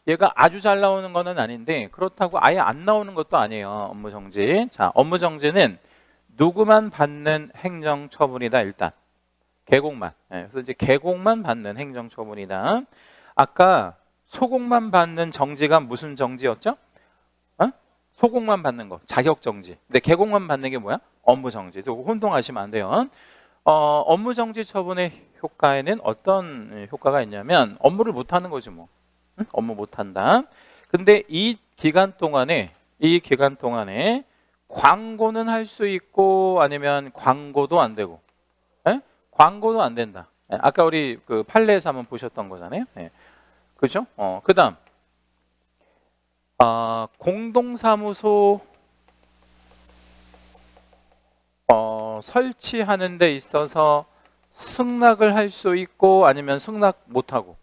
얘가 아주 잘 나오는 거는 아닌데 그렇다고 아예 안 나오는 것도 아니에요. 업무 정지. 자, 업무 정지는 누구만 받는 행정 처분이다. 일단 개공만. 그래서 이제 개공만 받는 행정 처분이다. 아까 소공만 받는 정지가 무슨 정지였죠? 소공만 받는 거, 자격 정지. 근데 개공만 받는 게 뭐야? 업무 정지. 그래서 혼동하시면 안 돼요. 업무 정지 처분의 효과에는 어떤 효과가 있냐면 업무를 못 하는 거지 뭐. 업무 못 한다. 근데 이 기간 동안에 광고는 할 수 있고 아니면 광고도 안 되고. 광고도 안 된다. 아까 우리 판례에서 한번 보셨던 거잖아요. 그렇죠? 그다음 공동사무소 설치하는 데 있어서 승낙을 할 수 있고 아니면 승낙 못하고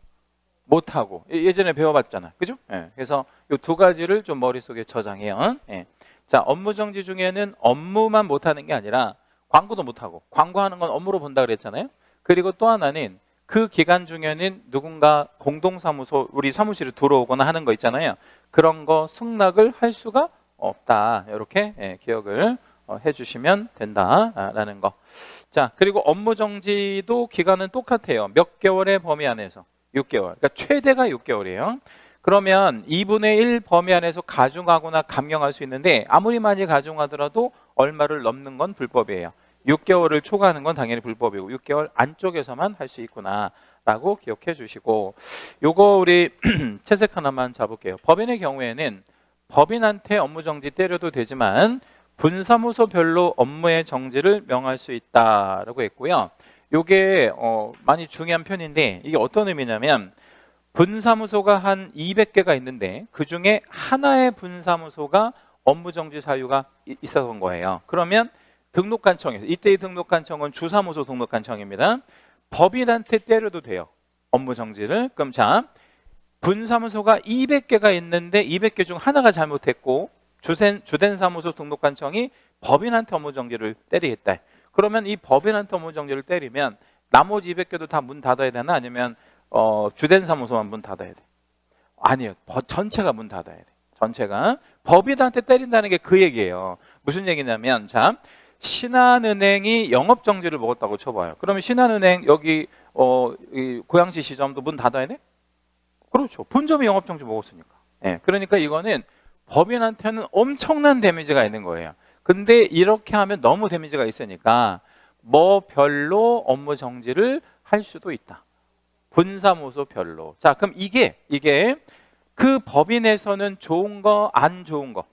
예전에 배워봤잖아, 그죠? 예, 그래서 이 두 가지를 좀 머릿속에 저장해요. 예. 자, 업무정지 중에는 업무만 못하는 게 아니라 광고도 못하고, 광고하는 건 업무로 본다 그랬잖아요. 그리고 또 하나는 그 기간 중에는 누군가 공동사무소 우리 사무실에 들어오거나 하는 거 있잖아요. 그런 거 승낙을 할 수가 없다. 이렇게 기억을 해주시면 된다라는 거. 자, 그리고 업무정지도 기간은 똑같아요. 몇 개월의 범위 안에서 6개월. 그러니까 최대가 6개월이에요. 그러면 2분의 1 범위 안에서 가중하거나 감경할 수 있는데 아무리 많이 가중하더라도 얼마를 넘는 건 불법이에요. 6개월을 초과하는 건 당연히 불법이고 6개월 안쪽에서만 할 수 있구나 라고 기억해 주시고, 요거 우리 채색 하나만 잡을게요. 법인의 경우에는 법인한테 업무정지 때려도 되지만 분사무소별로 업무의 정지를 명할 수 있다라고 했고요. 요게 많이 중요한 편인데 이게 어떤 의미냐면 분사무소가 한 200개가 있는데 그중에 하나의 분사무소가 업무정지 사유가 있었던 거예요. 그러면 등록관청에서, 이때의 등록관청은 주사무소 등록관청입니다. 법인한테 때려도 돼요, 업무정지를. 그럼 자, 분사무소가 200개가 있는데 200개 중 하나가 잘못했고 주된 사무소 등록관청이 법인한테 업무정지를 때리겠다. 그러면 이 법인한테 업무정지를 때리면 나머지 200개도 다 문 닫아야 되나? 아니면 주된 사무소만 문 닫아야 돼? 아니요, 전체가 문 닫아야 돼. 전체가. 법인한테 때린다는 게 그 얘기예요. 무슨 얘기냐면, 자, 신한은행이 영업정지를 먹었다고 쳐봐요. 그러면 신한은행 여기 이 고양시 시점도 문 닫아야 돼? 그렇죠. 본점이 영업정지 먹었으니까. 예, 그러니까 이거는 법인한테는 엄청난 데미지가 있는 거예요. 근데 이렇게 하면 너무 데미지가 있으니까 뭐 별로 업무 정지를 할 수도 있다. 분사무소 별로. 자, 그럼 이게 그 법인에서는 좋은 거, 안 좋은 거?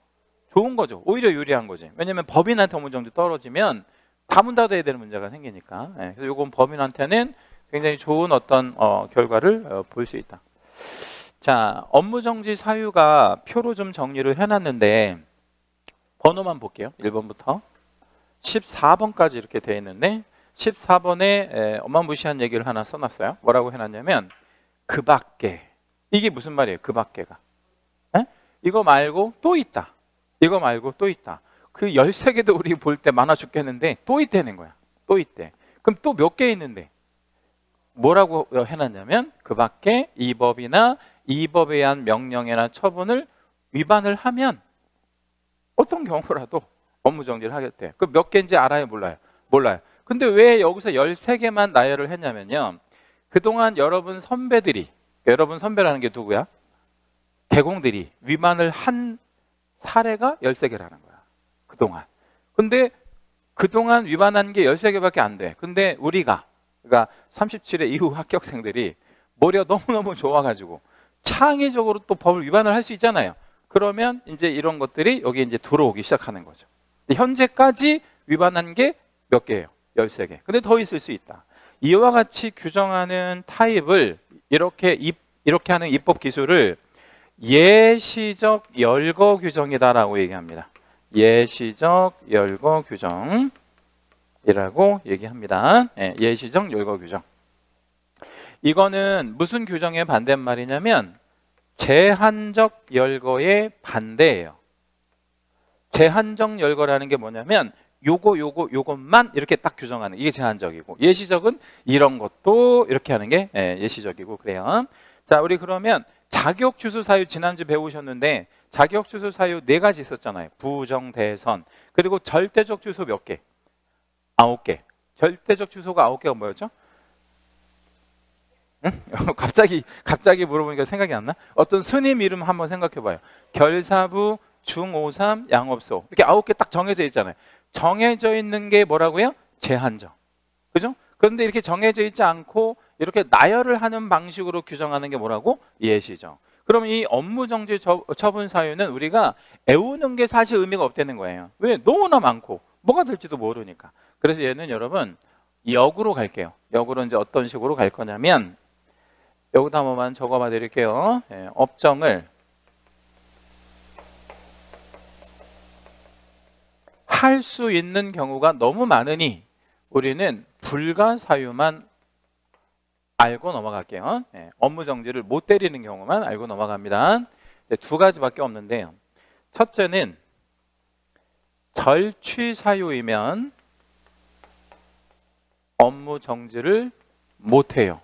좋은 거죠. 오히려 유리한 거지. 왜냐면 법인한테 업무 정지 떨어지면 다 문 닫아야 되는 문제가 생기니까. 예, 그래서 이건 법인한테는 굉장히 좋은 어떤 결과를 볼 수 있다. 자, 업무정지 사유가 표로 좀 정리를 해놨는데 번호만 볼게요. 1번부터 14번까지 이렇게 되어 있는데 14번에 어마무시한 얘기를 하나 써놨어요. 뭐라고 해놨냐면 그 밖에. 이게 무슨 말이에요? 그 밖에가. 에? 이거 말고 또 있다. 이거 말고 또 있다. 그 13개도 우리 볼 때 많아 죽겠는데 또 있다는 거야. 또 있대. 그럼 또 몇 개 있는데 뭐라고 해놨냐면 그 밖에 이 법이나 이 법에 의한 명령이나 처분을 위반을 하면 어떤 경우라도 업무정지를 하겠대. 그 몇 개인지 알아요? 몰라요? 몰라요. 근데 왜 여기서 13개만 나열을 했냐면요. 그동안 여러분 선배라는 게 누구야? 대공들이 위반을 한 사례가 13개라는 거야. 그동안. 근데 그동안 위반한 게 13개밖에 안 돼. 근데 우리가, 그러니까 37회 이후 합격생들이 머리가 너무너무 좋아가지고 창의적으로 또 법을 위반을 할 수 있잖아요. 그러면 이제 이런 것들이 여기 이제 들어오기 시작하는 거죠. 현재까지 위반한 게 몇 개예요? 13개. 근데 더 있을 수 있다. 이와 같이 규정하는 타입을 이렇게 하는 입법 기술을 예시적 열거 규정이다라고 얘기합니다. 예시적 열거 규정이라고 얘기합니다. 네, 예시적 열거 규정. 이거는 무슨 규정의 반대말이냐면 제한적 열거의 반대예요. 제한적 열거라는 게 뭐냐면 요것만 이렇게 딱 규정하는, 이게 제한적이고, 예시적은 이런 것도 이렇게 하는 게 예시적이고 그래요. 자, 우리 그러면 자격 취소 사유 지난주 배우셨는데 자격 취소 사유 4가지 있었잖아요. 부정, 대선. 그리고 절대적 취소 몇 개? 9개. 절대적 취소가 9개가 뭐였죠? 응? 갑자기 물어보니까 생각이 안 나? 어떤 스님 이름 한번 생각해 봐요. 결사부, 중오삼, 양업소. 이렇게 9개 딱 정해져 있잖아요. 정해져 있는 게 뭐라고요? 제한적. 그죠? 그런데 이렇게 정해져 있지 않고 이렇게 나열을 하는 방식으로 규정하는 게 뭐라고? 예시적. 그럼 이 업무정지 처분 사유는 우리가 애우는 게 사실 의미가 없다는 거예요. 왜? 너무나 많고 뭐가 될지도 모르니까. 그래서 얘는 여러분 역으로 갈게요. 역으로 이제 어떤 식으로 갈 거냐면 여기다 한번만 적어봐 드릴게요. 업정을 못할 수 있는 경우가 너무 많으니 우리는 불가사유만 알고 넘어갈게요. 네, 업무 정지를 못 때리는 경우만 알고 넘어갑니다. 네, 두 가지밖에 없는데요. 첫째는 절취사유이면 업무 정지를 못 해요.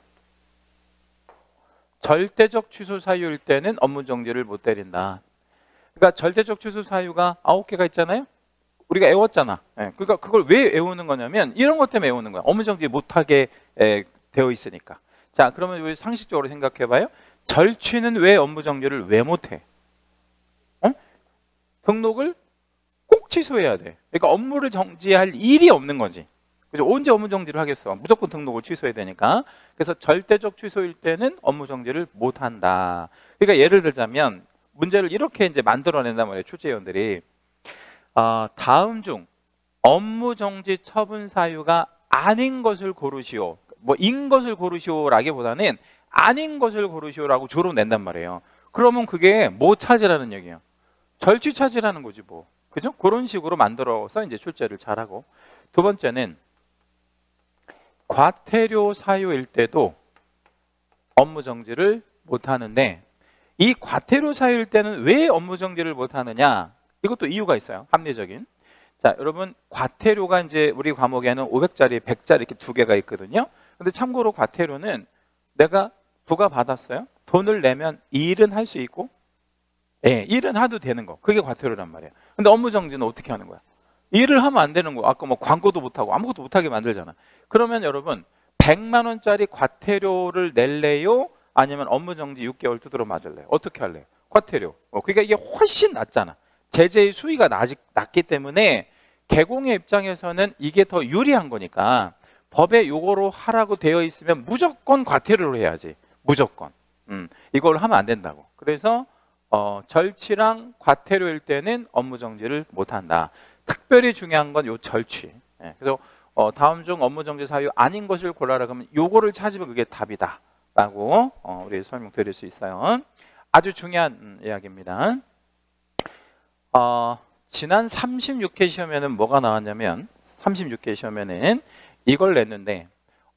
절대적 취소 사유일 때는 업무 정지를 못 때린다. 그러니까 절대적 취소 사유가 9개가 있잖아요. 우리가 외웠잖아. 예, 그러니까 그걸 왜 외우는 거냐면 이런 것 때문에 외우는 거야. 업무 정지 못하게 되어 있으니까. 자, 그러면 우리 상식적으로 생각해봐요. 절취는 왜 업무 정지를 왜 못해? 등록을 꼭 취소해야 돼. 그러니까 업무를 정지할 일이 없는 거지. 그죠? 언제 업무 정지를 하겠어? 무조건 등록을 취소해야 되니까. 그래서 절대적 취소일 때는 업무 정지를 못 한다. 그러니까 예를 들자면 문제를 이렇게 이제 만들어낸단 말이에요. 출제위원들이. 다음 중 업무 정지 처분 사유가 아닌 것을 고르시오. 뭐 인 것을 고르시오라기보다는 아닌 것을 고르시오라고 주로 낸단 말이에요. 그러면 그게 뭐 찾으라는 얘기예요? 절취 찾으라는 거지 뭐. 그죠? 그런 식으로 만들어서 이제 출제를 잘하고. 두 번째는 과태료 사유일 때도 업무 정지를 못 하는데 이 과태료 사유일 때는 왜 업무 정지를 못 하느냐? 이것도 이유가 있어요. 합리적인. 자, 여러분 과태료가 이제 우리 과목에는 500짜리, 100짜리 이렇게 두 개가 있거든요. 근데 참고로 과태료는 내가 부과받았어요. 돈을 내면 일은 할 수 있고 예, 일은 해도 되는 거. 그게 과태료란 말이에요. 근데 업무 정지는 어떻게 하는 거야? 일을 하면 안 되는 거. 아까 뭐 광고도 못 하고 아무것도 못 하게 만들잖아. 그러면 여러분 100만 원짜리 과태료를 낼래요? 아니면 업무 정지 6개월 두드러 맞을래요? 어떻게 할래요? 과태료. 그러니까 이게 훨씬 낫잖아. 제재의 수위가 낮기 때문에 개공의 입장에서는 이게 더 유리한 거니까 법에 요거로 하라고 되어 있으면 무조건 과태료를 해야지. 무조건. 이걸 하면 안 된다고. 그래서 절취랑 과태료일 때는 업무 정지를 못 한다. 특별히 중요한 건 요 절취. 예, 그래서 다음 중 업무 정지 사유 아닌 것을 골라라 그러면 요거를 찾으면 그게 답이다 라고 우리 설명드릴 수 있어요. 아주 중요한 이야기입니다. 지난 36회 시험에는 뭐가 나왔냐면 36회 시험에는 이걸 냈는데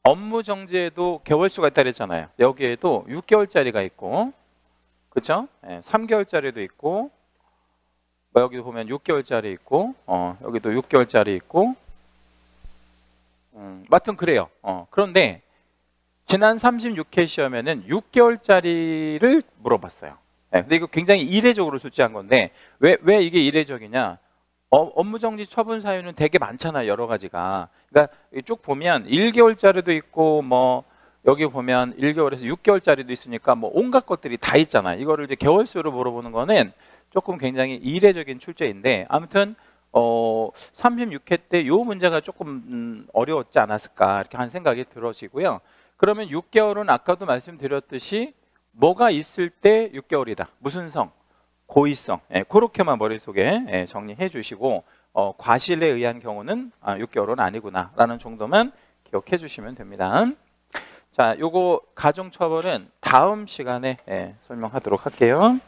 업무 정지에도 개월수가 있다 그랬잖아요. 여기에도 6개월짜리가 있고 그렇죠? 3개월짜리도 있고 뭐 여기도 보면 6개월짜리 있고 여기도 6개월짜리 있고 하여튼 그래요. 그런데 지난 36회 시험에는 6개월짜리를 물어봤어요. 근데 이거 굉장히 이례적으로 출제한 건데 왜 이게 이례적이냐? 업무 정지 처분 사유는 되게 많잖아요. 여러 가지가. 그러니까 쭉 보면 1개월짜리도 있고 뭐 여기 보면 1개월에서 6개월짜리도 있으니까 뭐 온갖 것들이 다 있잖아요. 이거를 이제 개월수로 물어보는 거는 조금 굉장히 이례적인 출제인데 아무튼 36회 때 이 문제가 조금 어려웠지 않았을까 이렇게 한 생각이 들어지고요. 그러면 6개월은 아까도 말씀드렸듯이 뭐가 있을 때 6개월이다. 무슨 성? 고의성. 그렇게만 머릿속에 정리해 주시고 과실에 의한 경우는 6개월은 아니구나 라는 정도만 기억해 주시면 됩니다. 자, 요거 가중처벌은 다음 시간에 설명하도록 할게요.